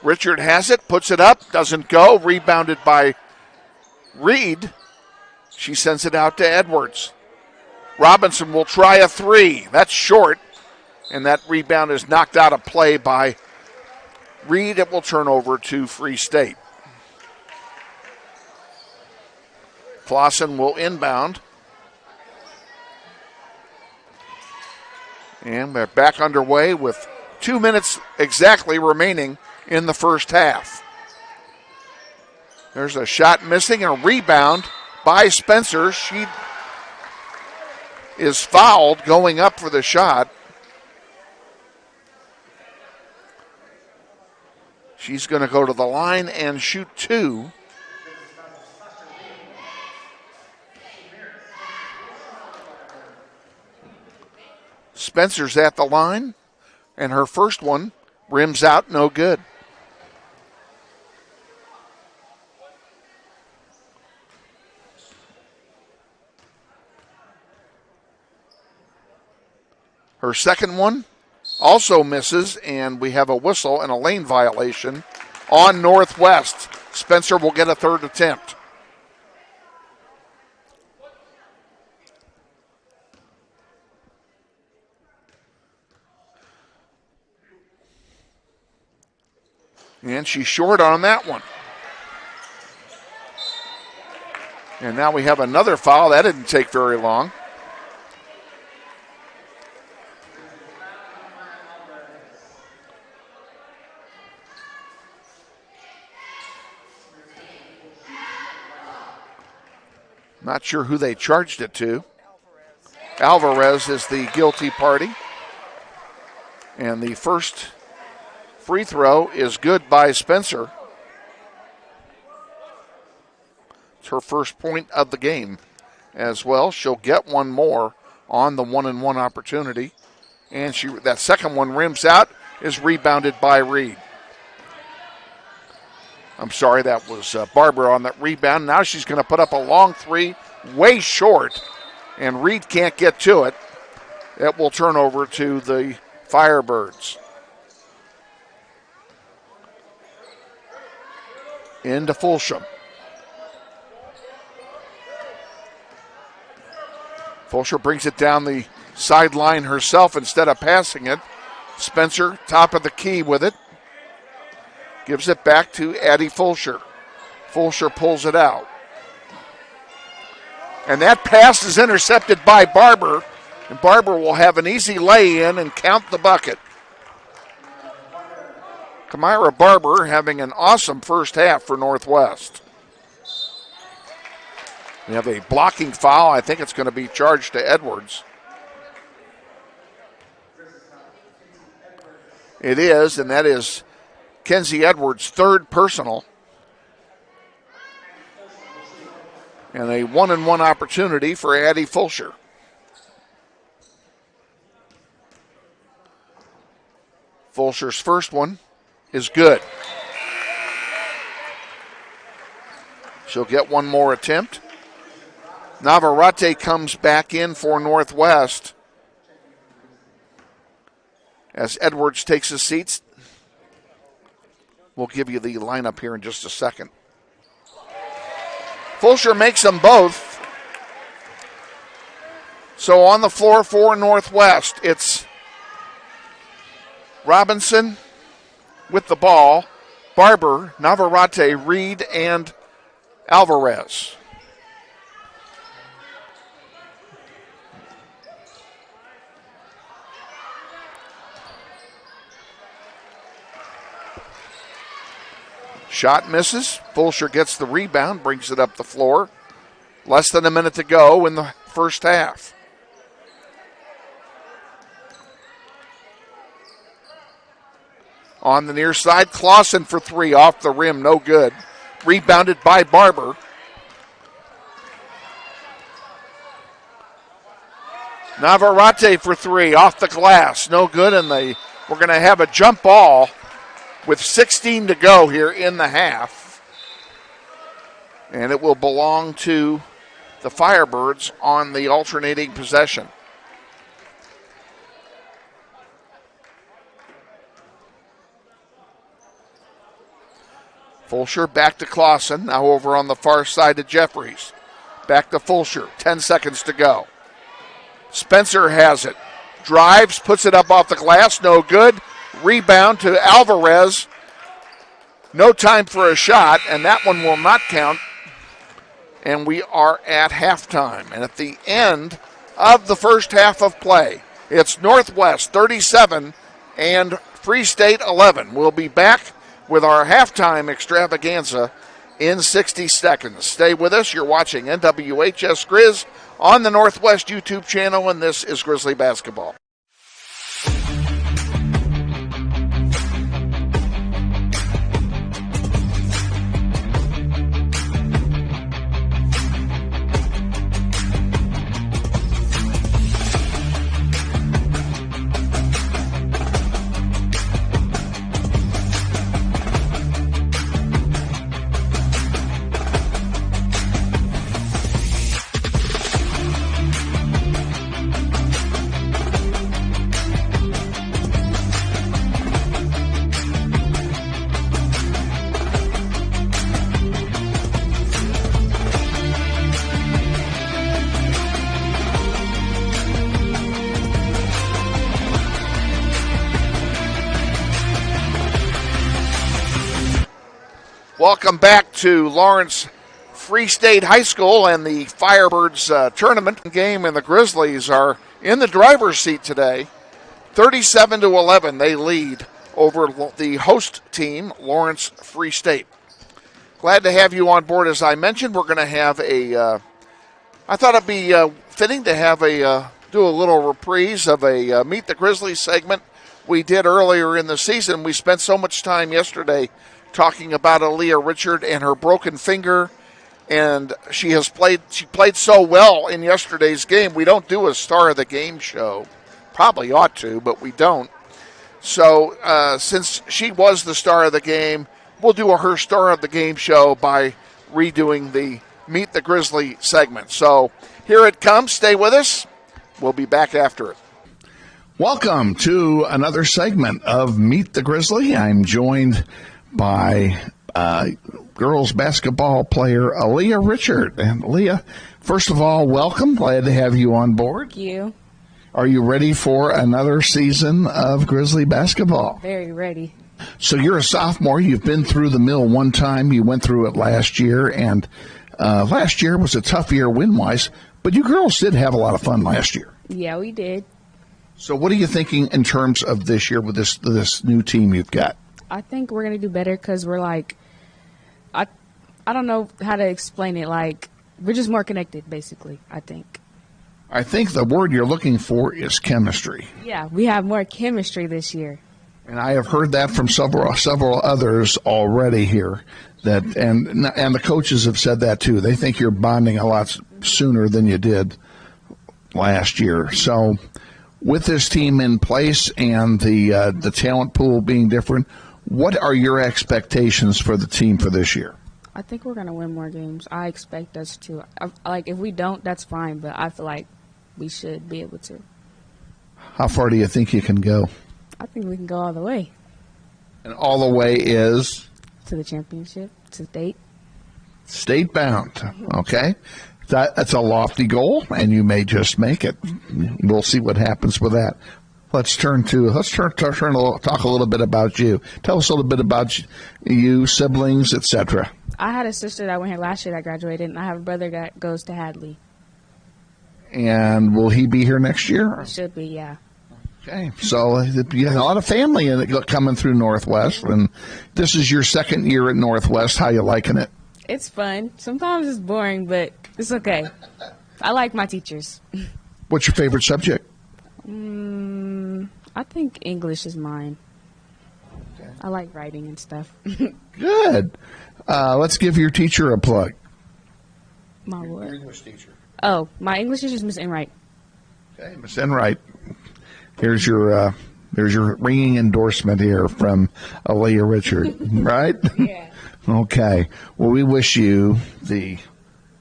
Richard has it, puts it up, doesn't go, rebounded by Reed. She sends it out to Edwards. Robinson will try a three. That's short, and that rebound is knocked out of play by Reed. It will turn over to Free State. Clausen will inbound. And we're back underway with 2 minutes exactly remaining in the first half. There's a shot missing and a rebound by Spencer. She is fouled going up for the shot. She's going to go to the line and shoot two. Spencer's at the line, and her first one rims out, no good. Her second one also misses, and we have a whistle and a lane violation on Northwest. Spencer will get a third attempt. And she's short on that one. And now we have another foul. That didn't take very long. Not sure who they charged it to. Alvarez is the guilty party. And the first free throw is good by Spencer. It's her first point of the game as well. She'll get one more on the 1-and-1 opportunity. And that second one rims out, is rebounded by Reed. I'm sorry, that was Barber on that rebound. Now she's going to put up a long three, way short, and Reed can't get to it. It will turn over to the Firebirds. Into Fulsham. Fulcher brings it down the sideline herself instead of passing it. Spencer, top of the key with it. Gives it back to Addie Fulcher. Fulcher pulls it out. And that pass is intercepted by Barber. And Barber will have an easy lay-in and count the bucket. Kamira Barber having an awesome first half for Northwest. We have a blocking foul. I think it's going to be charged to Edwards. It is, and that is Kenzie Edwards' third personal. And a 1-and-1 opportunity for Addie Fulcher. Fulcher's first one is good. She'll get one more attempt. Navarrete comes back in for Northwest as Edwards takes his seats. We'll give you the lineup here in just a second. Fulcher makes them both. So on the floor for Northwest, it's Robinson with the ball, Barber, Navarrete, Reed, and Alvarez. Shot misses. Fulsher gets the rebound, brings it up the floor. Less than a minute to go in the first half. On the near side, Clausen for three, off the rim, no good. Rebounded by Barber. Navarrete for three, off the glass, no good, and we're going to have a jump ball with 16 to go here in the half. And it will belong to the Firebirds on the alternating possession. Fulsher back to Clausen, now over on the far side to Jeffries. Back to Fulsher, 10 seconds to go. Spencer has it. Drives, puts it up off the glass, no good. Rebound to Alvarez. No time for a shot, and that one will not count. And we are at halftime. And at the end of the first half of play, it's Northwest 37 and Free State 11. We'll be back with our halftime extravaganza in 60 seconds. Stay with us. You're watching NWHS Grizz on the Northwest YouTube channel, and this is Grizzly Basketball. Welcome back to Lawrence Free State High School and the Firebirds tournament game, and the Grizzlies are in the driver's seat today. 37-11, they lead over the host team, Lawrence Free State. Glad to have you on board. As I mentioned, we're going to have I thought it'd be fitting to have do a little reprise of a Meet the Grizzlies segment we did earlier in the season. We spent so much time yesterday talking about Aaliyah Richard and her broken finger, and she played so well in yesterday's game. We don't do a Star of the Game show. Probably ought to, but we don't. So since she was the Star of the Game, we'll do her Star of the Game show by redoing the Meet the Grizzly segment. So here it comes. Stay with us. We'll be back after it.
Welcome to another segment of Meet the Grizzly. I'm joined by girls basketball player Aaliyah Richard. And Aaliyah, first of all, welcome. Glad to have you on board.
Thank you.
Are you ready for another season of Grizzly basketball?
Very ready.
So you're a sophomore. You've been through the mill one time. You went through it last year, and last year was a tough year win-wise, but you girls did have a lot of fun last year.
Yeah, we did.
So what are you thinking in terms of this year with this new team you've got?
I think we're going to do better because we're like, I don't know how to explain it. Like, we're just more connected, basically, I think.
I think the word you're looking for is chemistry.
Yeah, we have more chemistry this year.
And I have heard that from several others already here. And the coaches have said that too. They think you're bonding a lot sooner than you did last year. So with this team in place and the talent pool being different, what are your expectations for the team for this year?
I think we're going to win more games. I expect us to. Like, if we don't, that's fine, but I feel like we should be able to.
How far do you think you can go?
I think we can go all the way.
And all the way is?
To the championship, to state.
State bound, okay. That's a lofty goal, and you may just make it. We'll see what happens with that. Let's talk a little bit about you. Tell us a little bit about you, siblings, etc.
I had a sister that went here last year that graduated, and I have a brother that goes to Hadley.
And will he be here next year?
Should be, yeah.
Okay, so you have a lot of family in it coming through Northwest, and this is your second year at Northwest. How you liking it?
It's fun. Sometimes it's boring, but it's okay. I like my teachers.
What's your favorite subject?
I think English is mine. Okay. I like writing and stuff.
Good. Let's give your teacher a plug.
My what?
Your English teacher.
Oh, my English teacher is Miss Enright.
Okay, Miss Enright. Here's your ringing endorsement here from Aaliyah Richard, right?
Yeah.
Okay. Well, we wish you the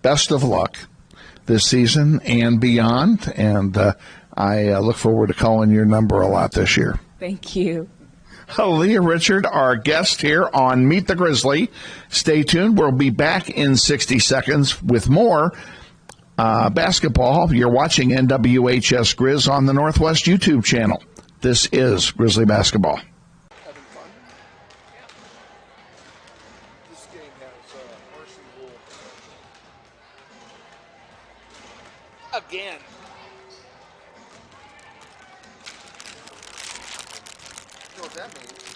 best of luck this season and beyond, and I look forward to calling your number a lot this year.
Thank you.
Aaliyah Richard, our guest here on Meet the Grizzly. Stay tuned. We'll be back in 60 seconds with more basketball. You're watching NWHS Grizz on the Northwest YouTube channel. This is Grizzly Basketball.
Having fun? Yeah. This game has mercy rule. Again. You know what that means?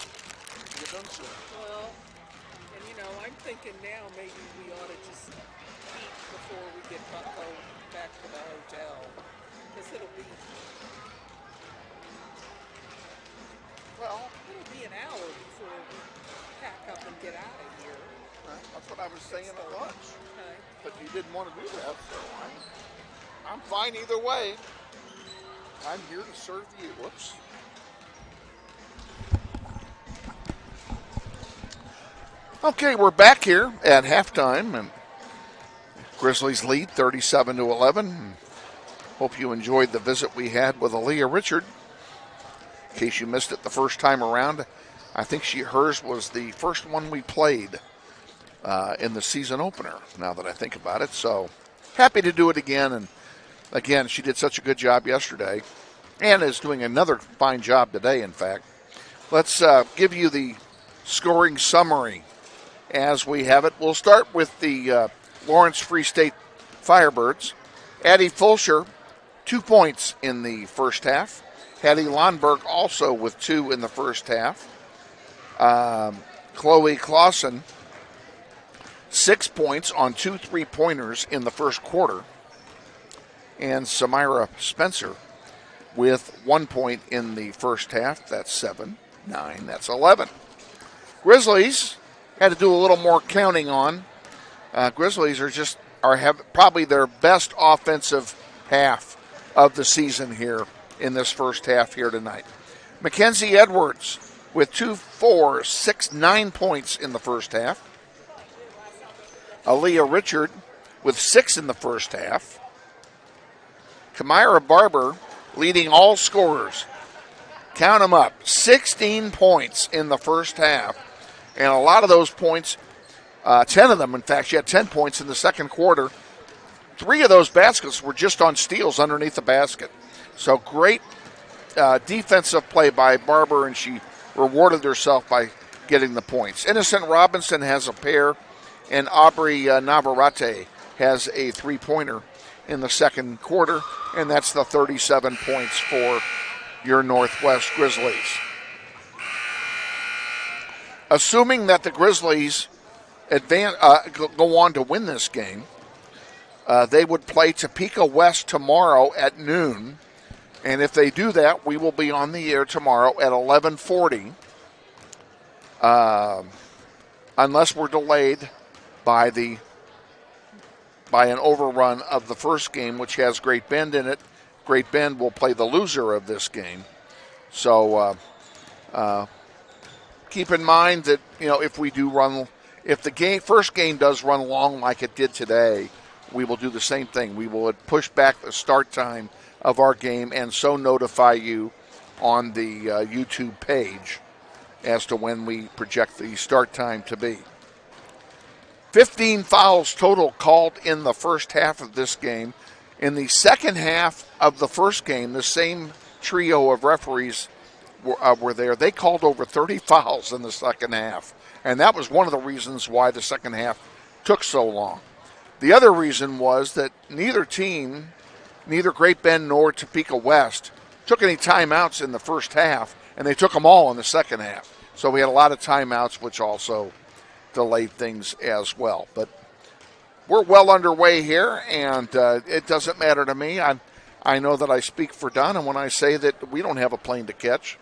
You done so.
Well, and I'm thinking now maybe we ought to just eat before we get back to the hotel. Because it'll be an hour before we pack up and get out of here.
That's what I was saying at lunch.
Okay.
But you didn't want to do that, so I'm fine either way. I'm here to serve you. Whoops. Okay, we're back here at halftime, and Grizzlies lead 37-11. Hope you enjoyed the visit we had with Aaliyah Richard. In case you missed it the first time around, I think hers was the first one we played in the season opener, now that I think about it. So happy to do it again. And again, she did such a good job yesterday and is doing another fine job today, in fact. Let's give you the scoring summary as we have it. We'll start with the Lawrence Free State Firebirds. Addie Fulsher, 2 points in the first half. Hattie Lonberg also with 2 in the first half. Chloe Clausen, 6 points on 2 3-pointers in the first quarter. And Samira Spencer with 1 point in the first half. That's 7, 9, that's 11. Grizzlies had to do a little more counting on. Grizzlies have probably their best offensive half of the season here in this first half here tonight. Mackenzie Edwards with 2, 4, 6, 9 points in the first half. Aaliyah Richard with 6 in the first half. Kamira Barber leading all scorers. Count them up, 16 points in the first half. And a lot of those points, 10 of them, in fact, she had 10 points in the second quarter. 3 of those baskets were just on steals underneath the basket. So great defensive play by Barber, and she rewarded herself by getting the points. Innocent Robinson has a pair, and Aubrey Navarrete has a 3-pointer in the second quarter, and that's the 37 points for your Northwest Grizzlies. Assuming that the Grizzlies go on to win this game, they would play Topeka West tomorrow at noon. And if they do that, we will be on the air tomorrow at 11:40, unless we're delayed by an overrun of the first game, which has Great Bend in it. Great Bend will play the loser of this game. So keep in mind that if the first game does run long like it did today, we will do the same thing. We will push back the start time of our game and so notify you on the YouTube page as to when we project the start time to be. 15 fouls total called in the first half of this game. In the second half of the first game, the same trio of referees were there. They called over 30 fouls in the second half, and that was one of the reasons why the second half took so long. The other reason was that neither Great Bend nor Topeka West took any timeouts in the first half, and they took them all in the second half. So we had a lot of timeouts, which also delayed things as well. But we're well underway here, and it doesn't matter to me. I know that I speak for Donna when I say that we don't have a plane to catch.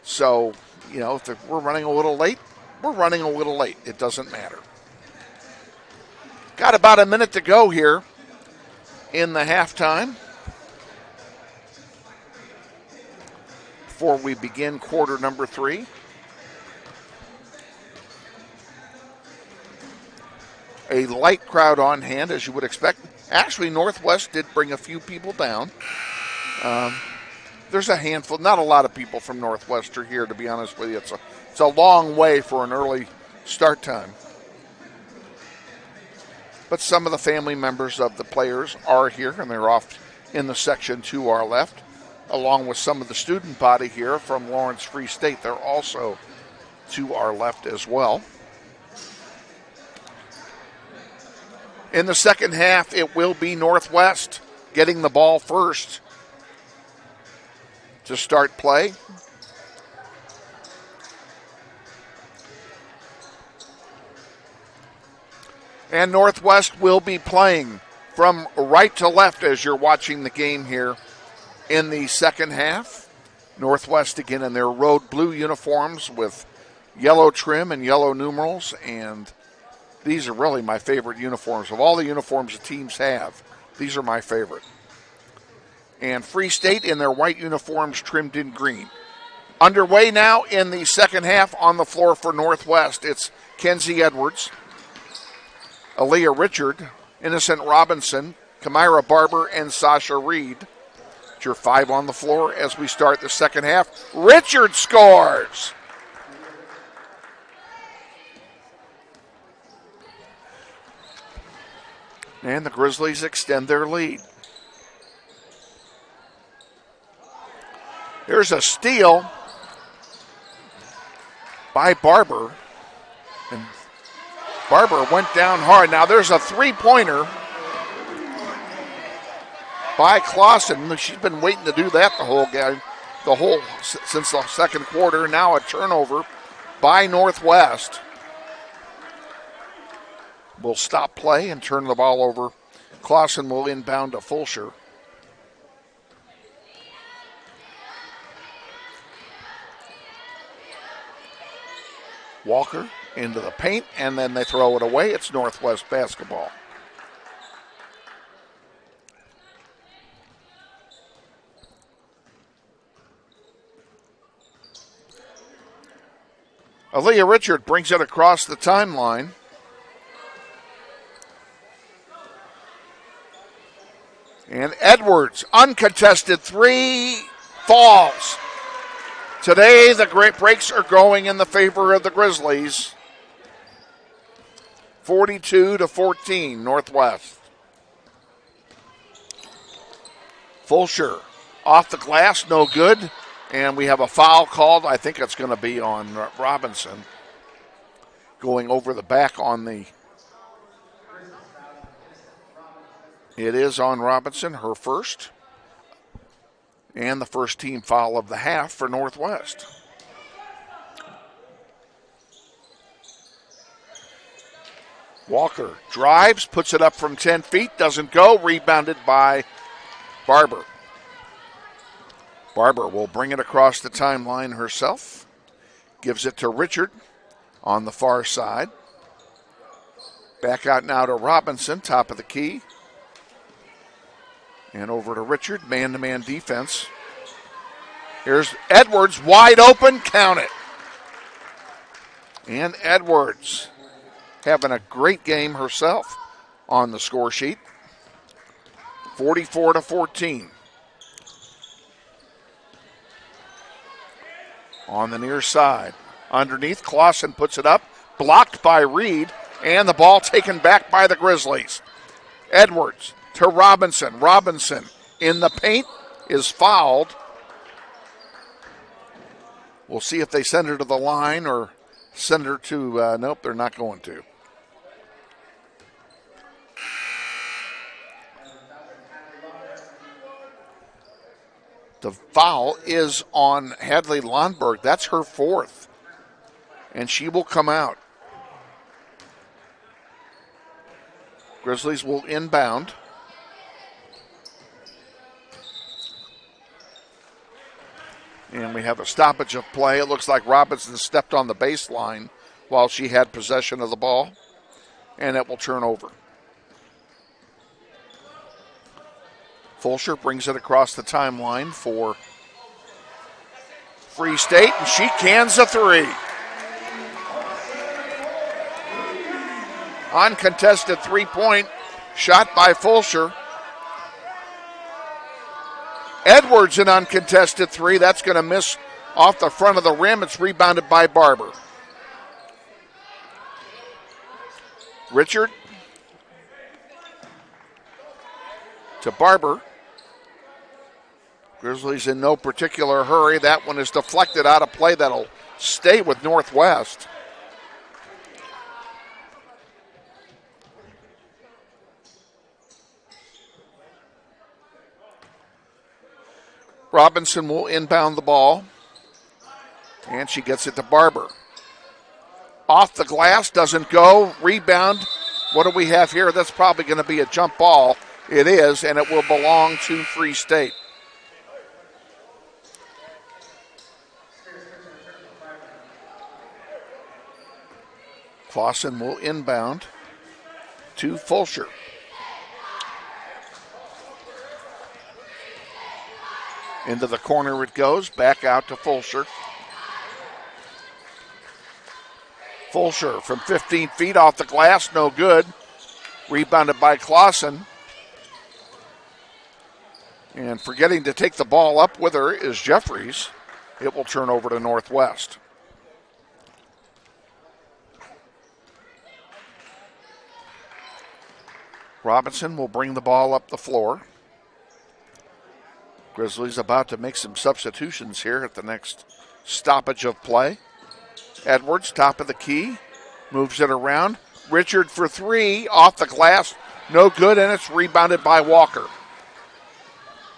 So, if we're running a little late, we're running a little late. It doesn't matter. Got about a minute to go here in the halftime before we begin quarter number 3. A light crowd on hand, as you would expect. Actually, Northwest did bring a few people down. There's a handful, not a lot of people from Northwest are here, to be honest with you. It's a long way for an early start time. But some of the family members of the players are here, and they're off in the section to our left, along with some of the student body here from Lawrence Free State. They're also to our left as well. In the second half, it will be Northwest getting the ball first to start play. And Northwest will be playing from right to left as you're watching the game here in the second half. Northwest again in their road blue uniforms with yellow trim and yellow numerals, and these are really my favorite uniforms. Of all the uniforms the teams have, these are my favorite. And Free State in their white uniforms trimmed in green. Underway now in the second half on the floor for Northwest. It's Kenzie Edwards, Aaliyah Richard, Innocent Robinson, Kamira Barber, and Sasha Reed. It's your 5 on the floor as we start the second half. Richard scores! And the Grizzlies extend their lead. Here's a steal by Barber. And Barber went down hard. Now there's a three-pointer by Clausen. She's been waiting to do that the whole game, since the second quarter. Now a turnover by Northwest. Will stop play and turn the ball over. Clausen will inbound to Fulsher. Walker into the paint, and then they throw it away. It's Northwest basketball. Aaliyah Richard brings it across the timeline. And Edwards, uncontested three, falls. Today, the great breaks are going in the favor of the Grizzlies. 42-14, Northwest. Fulsher off the glass, no good. And we have a foul called. I think it's going to be on Robinson. Going over the back on the... It is on Robinson, her first. And the first team foul of the half for Northwest. Walker drives, puts it up from 10 feet, doesn't go, rebounded by Barber. Barber will bring it across the timeline herself. Gives it to Richard on the far side. Back out now to Robinson, top of the key. And over to Richard, man-to-man defense. Here's Edwards, wide open, count it. And Edwards having a great game herself on the score sheet. 44-14. On the near side. Underneath, Clausen puts it up, blocked by Reed, and the ball taken back by the Grizzlies. Edwards to Robinson. Robinson in the paint is fouled. We'll see if they send her to the line or send her to, nope, they're not going to. The foul is on Hadley Lundberg. That's her fourth. And she will come out. Grizzlies will inbound. And we have a stoppage of play. It looks like Robinson stepped on the baseline while she had possession of the ball. And it will turn over. Fulsher brings it across the timeline for Free State, and she cans a three. Uncontested three-point shot by Fulsher. Edwards, an uncontested three. That's going to miss off the front of the rim. It's rebounded by Barber. Richard to Barber. Grizzlies in no particular hurry. That one is deflected out of play. That'll stay with Northwest. Robinson will inbound the ball. And she gets it to Barber. Off the glass, doesn't go. Rebound. What do we have here? That's probably going to be a jump ball. It is, and it will belong to Free State. Clausen will inbound to Fulsher. Into the corner it goes, back out to Fulsher. Fulsher from 15 feet off the glass, no good. Rebounded by Clausen. And forgetting to take the ball up with her is Jeffries. It will turn over to Northwest. Robinson will bring the ball up the floor. Grizzlies about to make some substitutions here at the next stoppage of play. Edwards, top of the key, moves it around. Richard for three, off the glass, no good, and it's rebounded by Walker.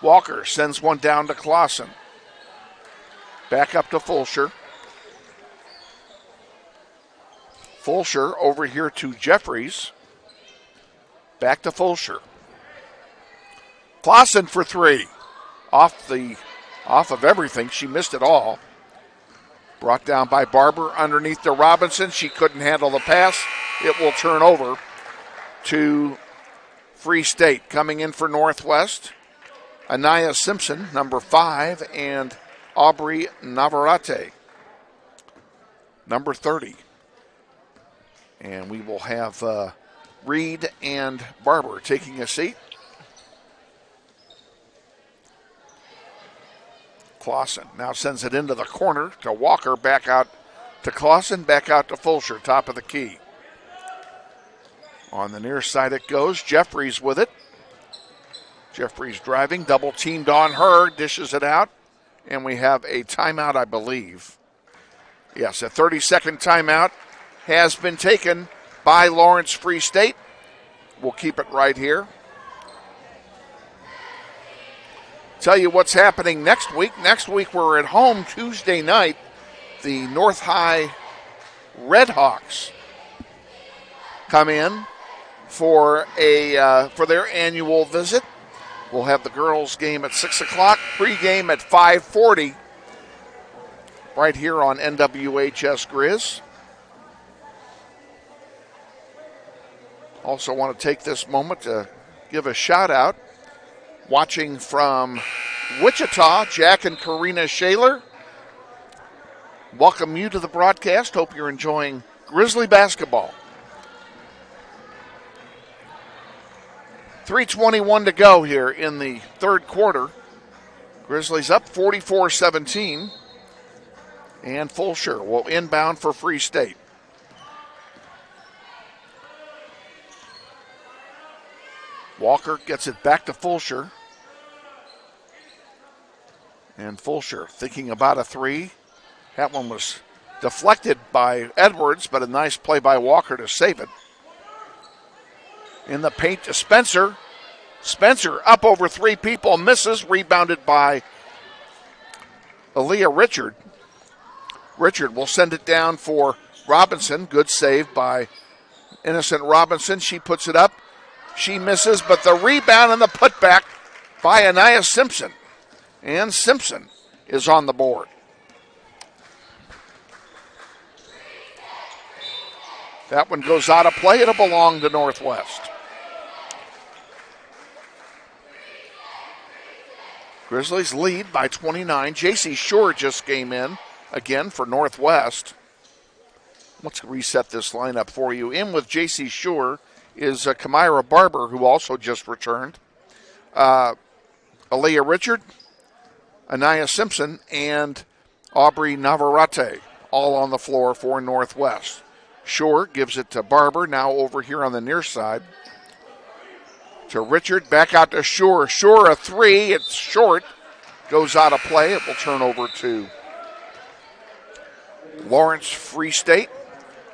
Walker sends one down to Clausen. Back up to Fulsher. Fulsher over here to Jeffries. Back to Fulsher. Clausen for three. Off of everything. She missed it all. Brought down by Barber underneath to Robinson. She couldn't handle the pass. It will turn over to Free State. Coming in for Northwest, Anaya Simpson, number 5, and Aubrey Navarrete, number 30. And we will have Reed and Barber taking a seat. Clausen now sends it into the corner to Walker, back out to Clausen, back out to Fulsher, top of the key. On the near side it goes. Jeffries with it. Jeffries driving, double teamed on her, dishes it out, and we have a timeout, I believe. Yes, a 30-second timeout has been taken by Lawrence Free State. We'll keep it right here. Tell you what's happening next week. Next week we're at home Tuesday night. The North High Redhawks come in for their annual visit. We'll have the girls' game at 6 o'clock, pregame at 5:40, right here on NWHS Grizz. Also want to take this moment to give a shout out. Watching from Wichita, Jack and Karina Shaler. Welcome you to the broadcast. Hope you're enjoying Grizzly basketball. 3:21 to go here in the third quarter. Grizzlies up 44-17. And Fulsher will inbound for Free State. Walker gets it back to Fulsher. And Fulsher thinking about a three. That one was deflected by Edwards, but a nice play by Walker to save it. In the paint to Spencer. Spencer up over three people, misses, rebounded by Aaliyah Richard. Richard will send it down for Robinson. Good save by Innocent Robinson. She puts it up. She misses, but the rebound and the putback by Anaya Simpson. And Simpson is on the board. That one goes out of play. It'll belong to Northwest. Grizzlies lead by 29. J.C. Shore just came in again for Northwest. Let's reset this lineup for you. In with J.C. Shore is Kamira Barber, who also just returned. Aaliyah Richard, Anaya Simpson, and Aubrey Navarrete, all on the floor for Northwest. Shore gives it to Barber, now over here on the near side. To Richard, back out to Shore. Shore a three, it's short, goes out of play. It will turn over to Lawrence Free State.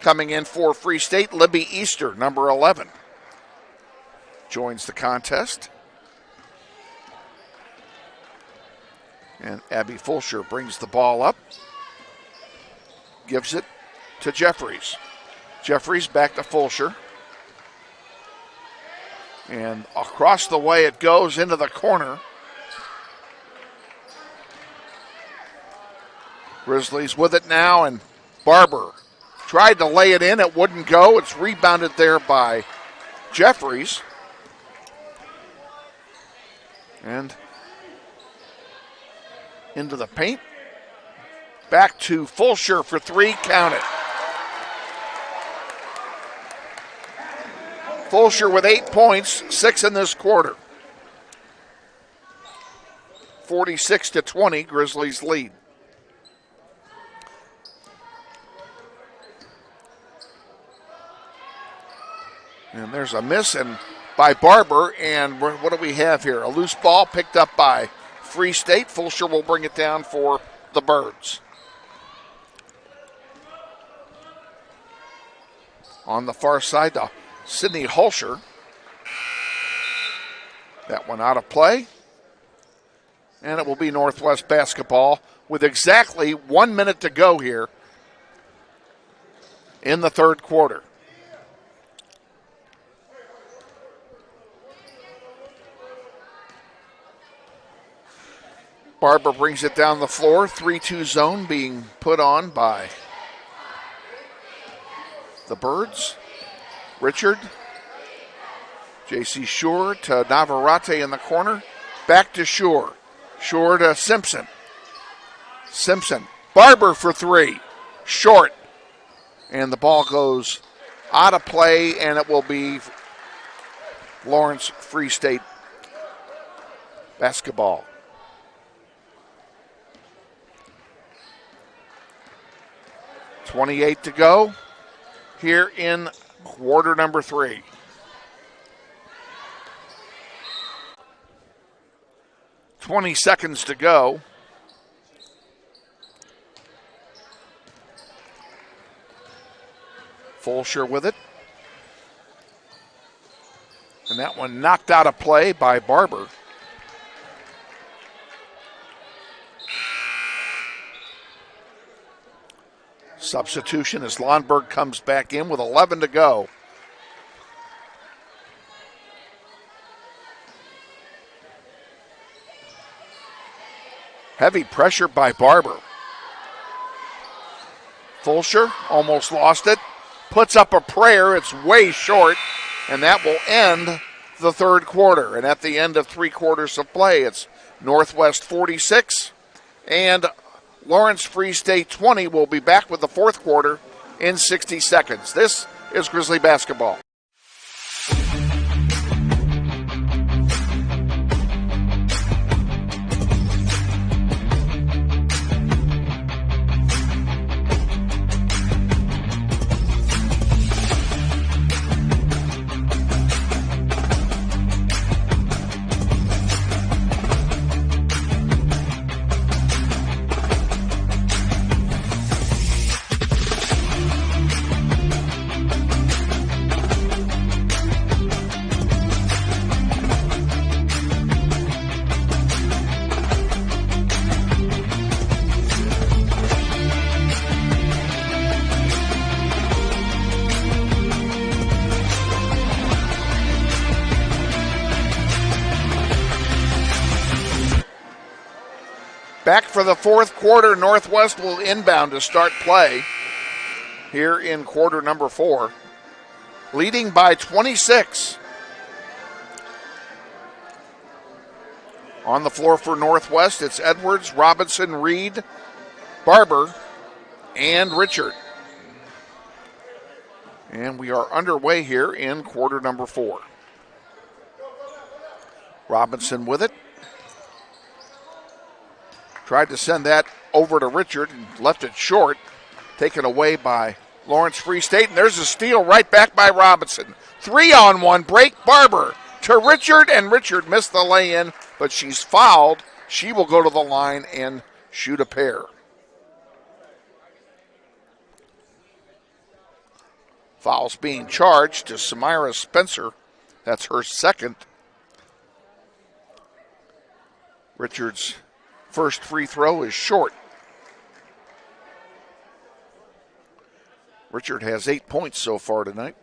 Coming in for Free State, Libby Easter, number 11, joins the contest. And Abby Fulsher brings the ball up, gives it to Jeffries. Jeffries back to Fulsher. And across the way it goes into the corner. Grizzlies with it now, and Barber tried to lay it in. It wouldn't go. It's rebounded there by Jeffries. And into the paint. Back to Fulsher for three. Count it. Fulsher with 8 points, 6 in this quarter. 46-20, Grizzlies lead. And there's a miss and by Barber, and what do we have here? A loose ball picked up by Free State. Fulsher will bring it down for the Birds. On the far side to Sydney Hulsher. That one out of play. And it will be Northwest basketball with exactly 1 minute to go here in the third quarter. Barber brings it down the floor. 3-2 zone being put on by the Birds. Richard. J.C. Shore to Navarrete in the corner. Back to Shore. Shore to Simpson. Simpson. Barber for three. Short. And the ball goes out of play, and it will be Lawrence Free State basketball. .28 to go here in quarter number 3. .20 seconds to go. Fulsher with it. And that one knocked out of play by Barber. Substitution as Lundberg comes back in with 11 to go. Heavy pressure by Barber. Fulsher almost lost it. Puts up a prayer. It's way short. And that will end the third quarter. And at the end of 3 quarters of play, it's Northwest 46 and Lawrence Free State 20. Will be back with the fourth quarter in 60 seconds. This is Grizzly basketball. Back for the fourth quarter. Northwest will inbound to start play here in quarter number 4. Leading by 26. On the floor for Northwest, it's Edwards, Robinson, Reed, Barber, and Richard. And we are underway here in quarter number 4. Robinson with it. Tried to send that over to Richard and left it short. Taken away by Lawrence Free State. And there's a steal right back by Robinson. 3-on-1 break. Barber to Richard, and Richard missed the lay-in, but she's fouled. She will go to the line and shoot a pair. Fouls being charged to Samira Spencer. That's her second. Richard's first free throw is short. Richard has 8 points so far tonight.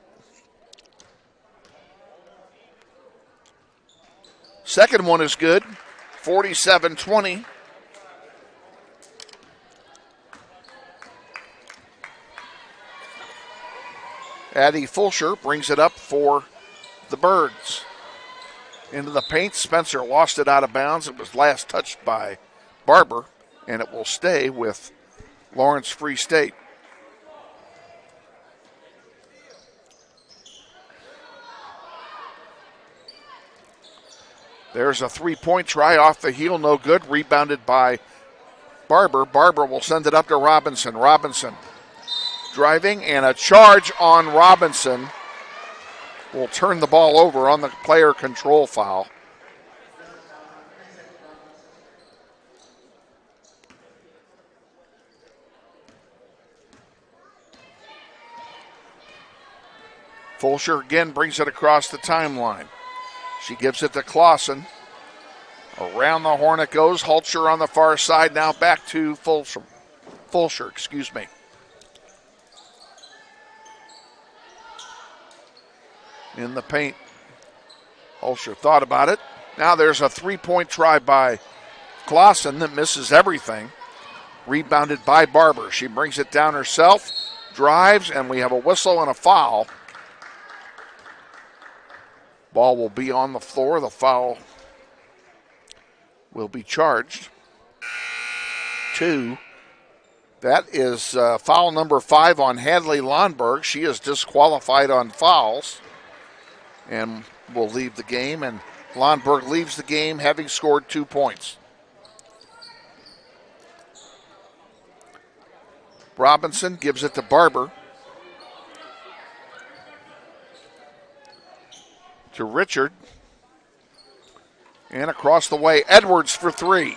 Second one is good, 47-20. Addie Fulsher brings it up for the Birds. Into the paint, Spencer lost it out of bounds. It was last touched by Barber, and it will stay with Lawrence Free State. There's a three-point try off the heel, no good. Rebounded by Barber. Barber will send it up to Robinson. Robinson driving, and a charge on Robinson will turn the ball over on the player control foul. Fulsher again brings it across the timeline. She gives it to Clausen. Around the horn it goes. Hulcher on the far side. Now back to Fulsher, excuse me. In the paint. Hulcher thought about it. Now there's a three-point try by Clausen that misses everything. Rebounded by Barber. She brings it down herself. Drives, and we have a whistle and a foul. Ball will be on the floor. The foul will be charged. 2. That is foul number 5 on Hadley Lonberg. She is disqualified on fouls and will leave the game. And Lonberg leaves the game having scored 2 points. Robinson gives it to Barber. To Richard. And across the way, Edwards for 3.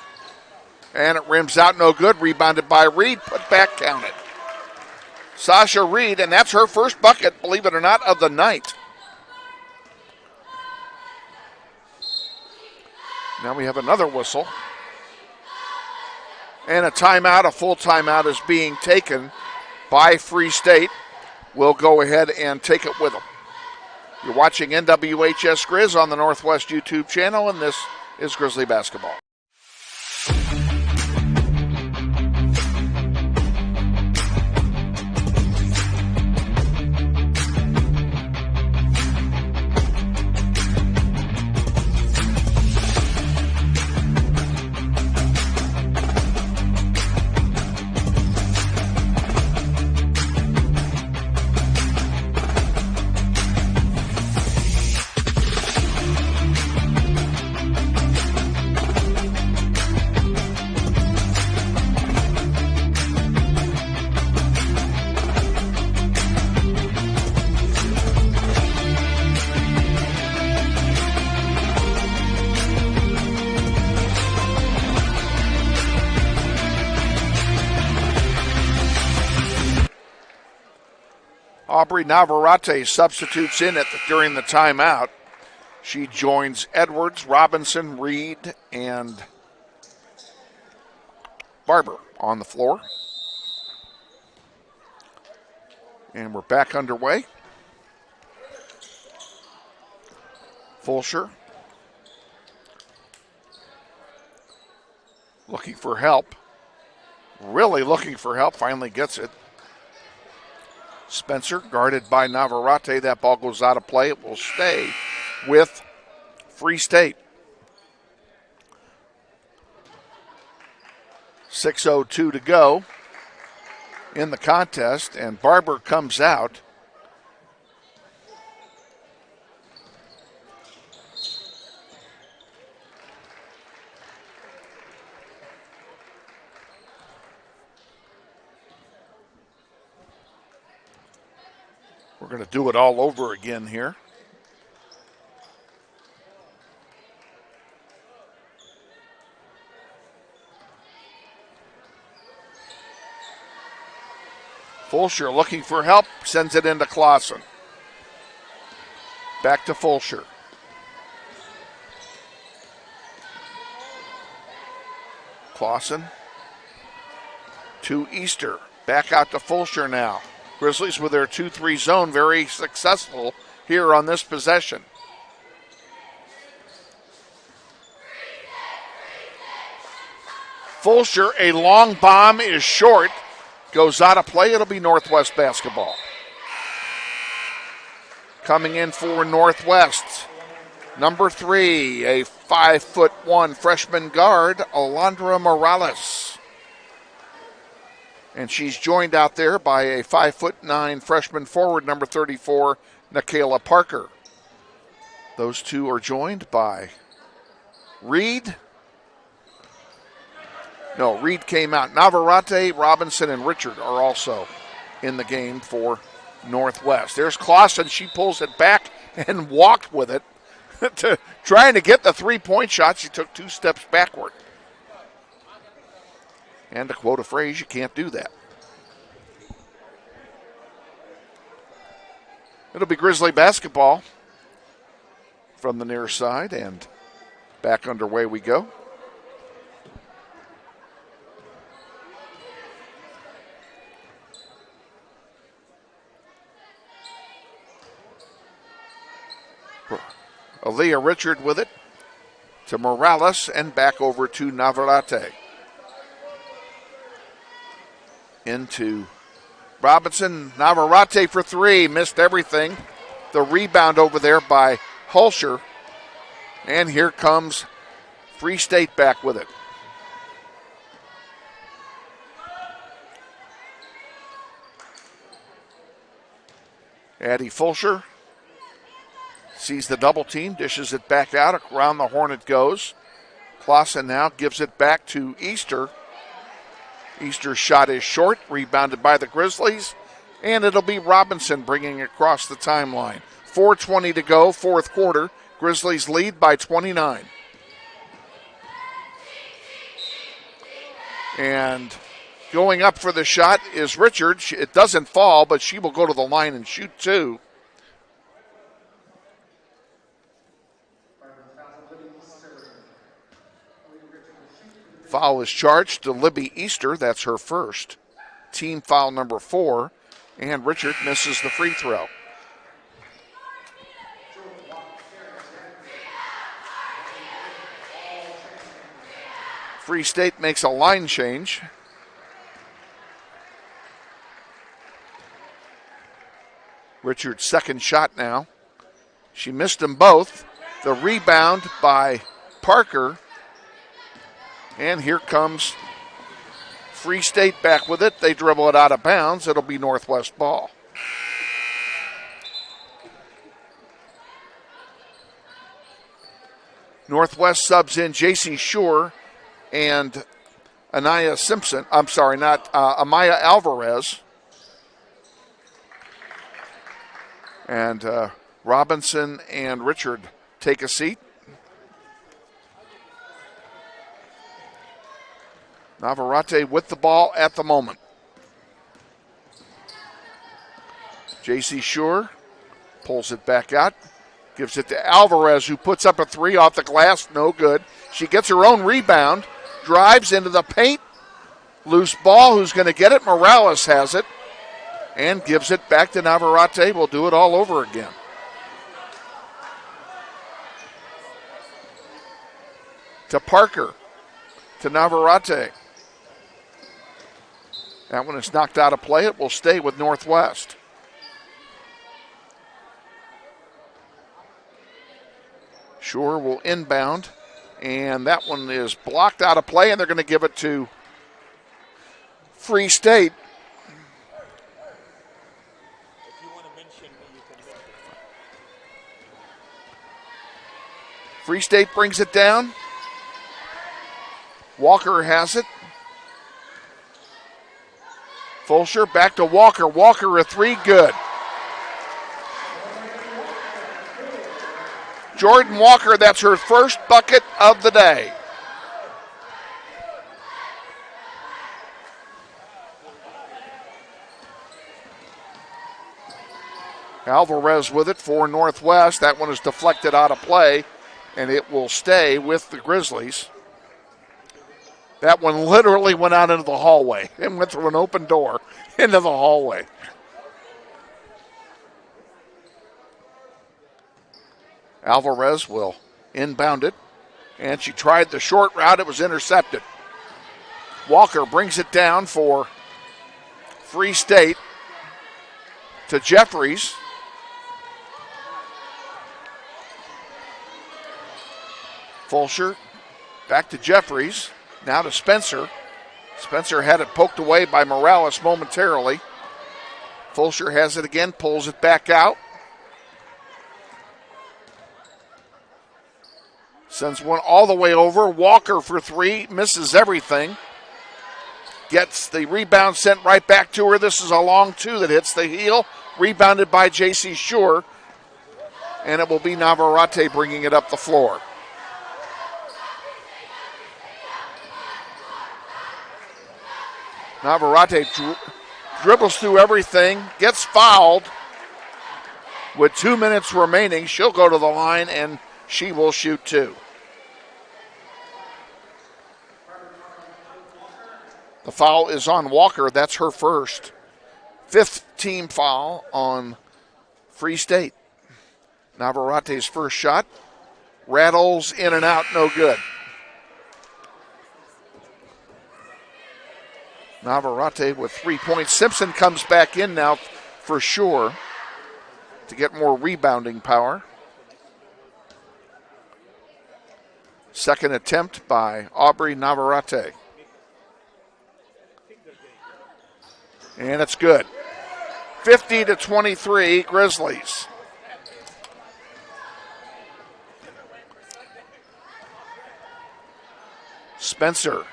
And it rims out, no good. Rebounded by Reed, put back, counted. Sasha Reed, and that's her first bucket, believe it or not, of the night. Now we have another whistle. And a timeout, a full timeout is being taken by Free State. We'll go ahead and take it with them. You're watching NWHS Grizz on the Northwest YouTube channel, and this is Grizzly Basketball. Aubrey Navarrete substitutes in during the timeout. She joins Edwards, Robinson, Reed, and Barber on the floor. And we're back underway. Fulsher. looking for help. Really looking for help. Finally gets it. Spencer guarded by Navarrete. That ball goes out of play. It will stay with Free State. 6:02 to go in the contest, and Barber comes out. We're going to do it all over again here. Fulsher looking for help, sends it into Clausen. Back to Fulsher. Clausen to Easter. Back out to Fulsher now. Grizzlies with their 2-3 zone, very successful here on this possession. Fulsher, a long bomb is short. Goes out of play. It'll be Northwest basketball. Coming in for Northwest, number 3, a 5'1" freshman guard, Alondra Morales. And she's joined out there by a 5'9" freshman forward, number 34, Nikayla Parker. Those two are joined by Reed. No, Reed came out. Navarrete, Robinson, and Richard are also in the game for Northwest. There's Clausen. She pulls it back and walked with it. Trying to get the three-point shot, she took 2 steps backward. And to quote a phrase, you can't do that. It'll be Grizzly basketball from the near side, and back underway we go. Aaliyah Richard with it to Morales and back over to Navarrete. Into Robinson. Navarrete for 3. Missed everything. The rebound over there by Hulsher. And here comes Free State back with it. Addie Fulsher sees the double team, dishes it back out. Around the horn it goes. Clausen now gives it back to Easter. Easter's shot is short, rebounded by the Grizzlies. And it'll be Robinson bringing it across the timeline. 4:20 to go, fourth quarter. Grizzlies lead by 29. And going up for the shot is Richard. It doesn't fall, but she will go to the line and shoot 2. Foul is charged to Libby Easter. That's her first. Team foul number 4. And Richard misses the free throw. Free State makes a line change. Richard's second shot now. She missed them both. The rebound by Parker. And here comes Free State back with it. They dribble it out of bounds. It'll be Northwest ball. Northwest subs in J.C. Shore and Amaya Alvarez. And Robinson and Richard take a seat. Navarrete with the ball at the moment. J.C. Shore pulls it back out, gives it to Alvarez, who puts up a 3 off the glass, no good. She gets her own rebound, drives into the paint, loose ball, who's going to get it? Morales has it, and gives it back to Navarrete. We'll do it all over again. To Parker. to Navarrete. That one is knocked out of play. It will stay with Northwest. Shore will inbound, and that one is blocked out of play, and they're going to give it to Free State. Free State brings it down. Walker has it. Fulsher back to Walker. Walker a three, good. Jordan Walker, that's her first bucket of the day. Alvarez with it for Northwest. That one is deflected out of play, and it will stay with the Grizzlies. That one literally went out into the hallway and went through an open door into the hallway. Alvarez will inbound it, and she tried the short route. It was intercepted. Walker brings it down for Free State to Jeffries. Fulsher back to Jeffries. Now to Spencer. Spencer had it poked away by Morales momentarily. Fulsher has it again, pulls it back out. Sends one all the way over. Walker for three, misses everything. Gets the rebound sent right back to her. This is a long two that hits the heel. Rebounded by J.C. Shore. And it will be Navarrete bringing it up the floor. Navarrete dribbles through everything, gets fouled. With 2 minutes remaining, she'll go to the line and she will shoot two. The foul is on Walker. That's her first. Fifth team foul on Free State. Navarrete's first shot rattles in and out, no good. Navarrete with 3 points. Simpson comes back in now for sure to get more rebounding power. Second attempt by Aubrey Navarrete. And it's good. 50-23 Grizzlies. Spencer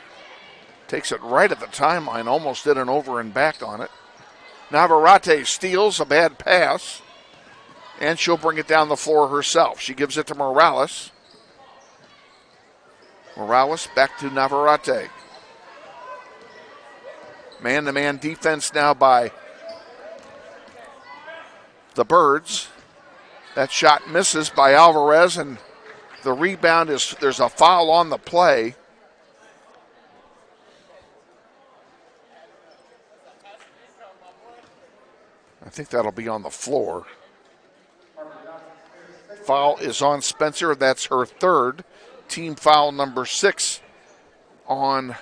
takes it right at the timeline, almost did an over and back on it. Navarrete steals a bad pass, and she'll bring it down the floor herself. She gives it to Morales. Morales back to Navarrete. Man-to-man defense now by the Birds. That shot misses by Alvarez, and the rebound is, there's a foul on the play. I think that'll be on the floor. Foul is on Spencer. That's her third. Team foul number 6 on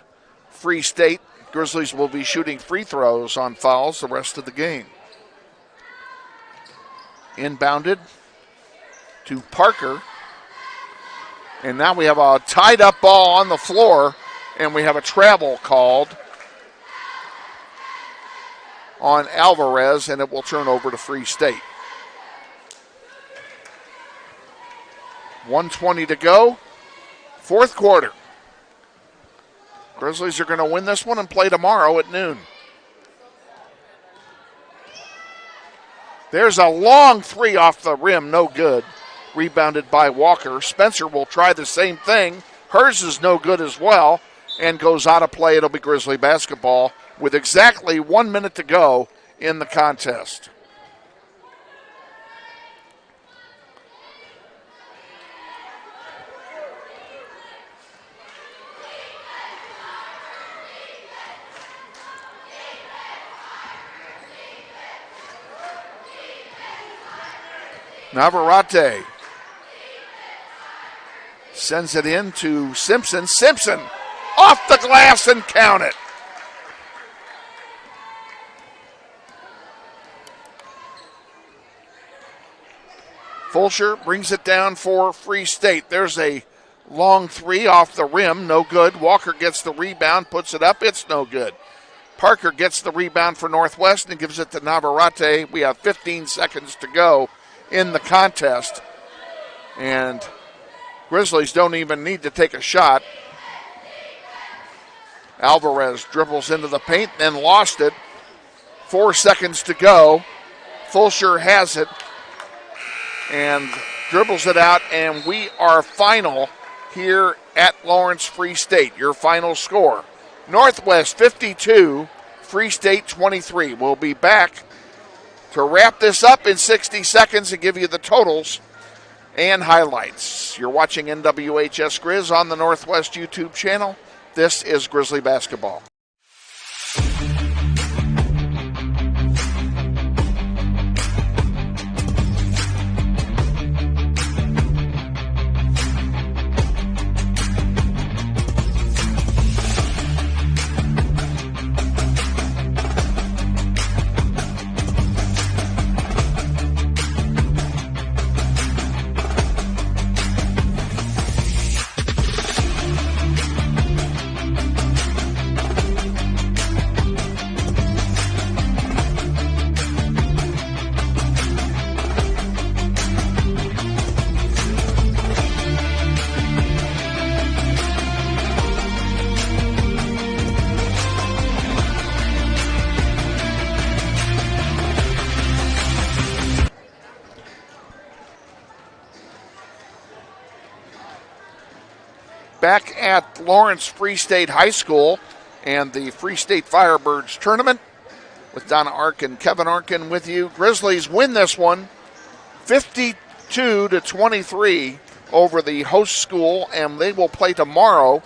Free State. Grizzlies will be shooting free throws on fouls the rest of the game. Inbounded to Parker. And now we have a tied up ball on the floor, and we have a travel called on Alvarez, and it will turn over to Free State. 1:20 to go, fourth quarter. Grizzlies are going to win this one and play tomorrow at noon. There's a long three off the rim, no good. Rebounded by Walker. Spencer will try the same thing. Hers is no good as well and goes out of play. It'll be Grizzly basketball with exactly 1 minute to go in the contest. Navarrete sends it in to Simpson. Simpson Off the glass and count it. Fulcher brings it down for Free State. There's a long three off the rim, no good. Walker gets the rebound, puts it up, it's no good. Parker gets the rebound for Northwest and gives it to Navarrete. We have 15 seconds to go in the contest. And Grizzlies don't even need to take a shot. Alvarez dribbles into the paint, then lost it. 4 seconds to go. Fulcher has it and dribbles it out, and we are final here at Lawrence Free State. Your final score, Northwest 52, Free State 23. We'll be back to wrap this up in 60 seconds and give you the totals and highlights. You're watching NWHS Grizz on the Northwest YouTube channel. This is Grizzly Basketball. Back at Lawrence Free State High School and the Free State Firebirds Tournament with Donna Arkin, Kevin Arkin with you. Grizzlies win this one 52-23 over the host school, and they will play tomorrow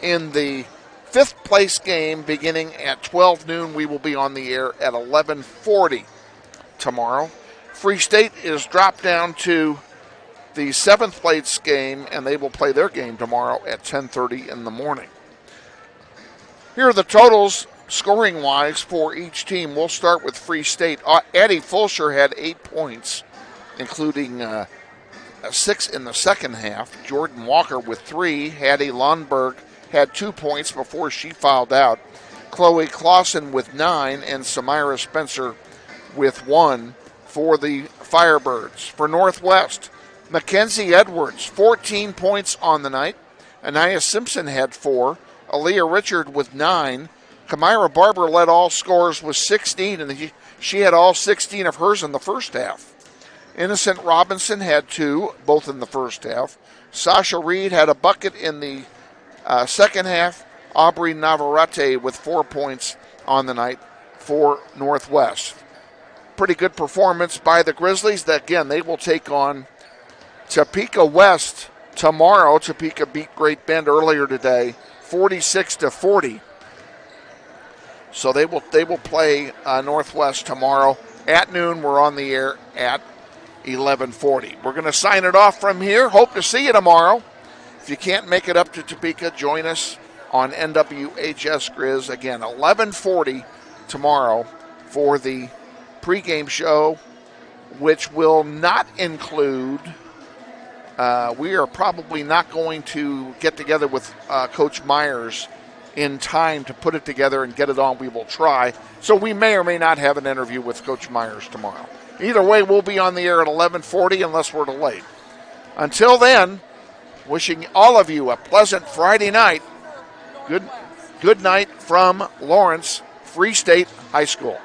in the 5th place game beginning at 12 noon. We will be on the air at 11:40 tomorrow. Free State is dropped down to the 7th place game, and they will play their game tomorrow at 10:30 in the morning. Here are the totals scoring-wise for each team. We'll start with Free State. Eddie Fulcher had 8 points, including 6 in the second half. Jordan Walker with 3. Hattie Lundberg had 2 points before she fouled out. Chloe Clausen with 9, and Samira Spencer with 1 for the Firebirds. For Northwest, Mackenzie Edwards, 14 points on the night. Anaya Simpson had 4. Aaliyah Richard with 9. Kamira Barber led all scorers with 16, and she had all 16 of hers in the first half. Innocent Robinson had 2, both in the first half. Sasha Reed had a bucket in the second half. Aubrey Navarrete with 4 points on the night for Northwest. Pretty good performance by the Grizzlies. Again, they will take on Topeka West tomorrow. Topeka beat Great Bend earlier today, 46-40. So they will play Northwest tomorrow at noon. We're on the air at 11:40. We're going to sign it off from here. Hope to see you tomorrow. If you can't make it up to Topeka, join us on NWHS Grizz again 11:40 tomorrow for the pregame show, which will not include. We are probably not going to get together with Coach Myers in time to put it together and get it on. We will try. So we may or may not have an interview with Coach Myers tomorrow. Either way, we'll be on the air at 11:40 unless we're delayed. Until then, wishing all of you a pleasant Friday night. Good night from Lawrence Free State High School.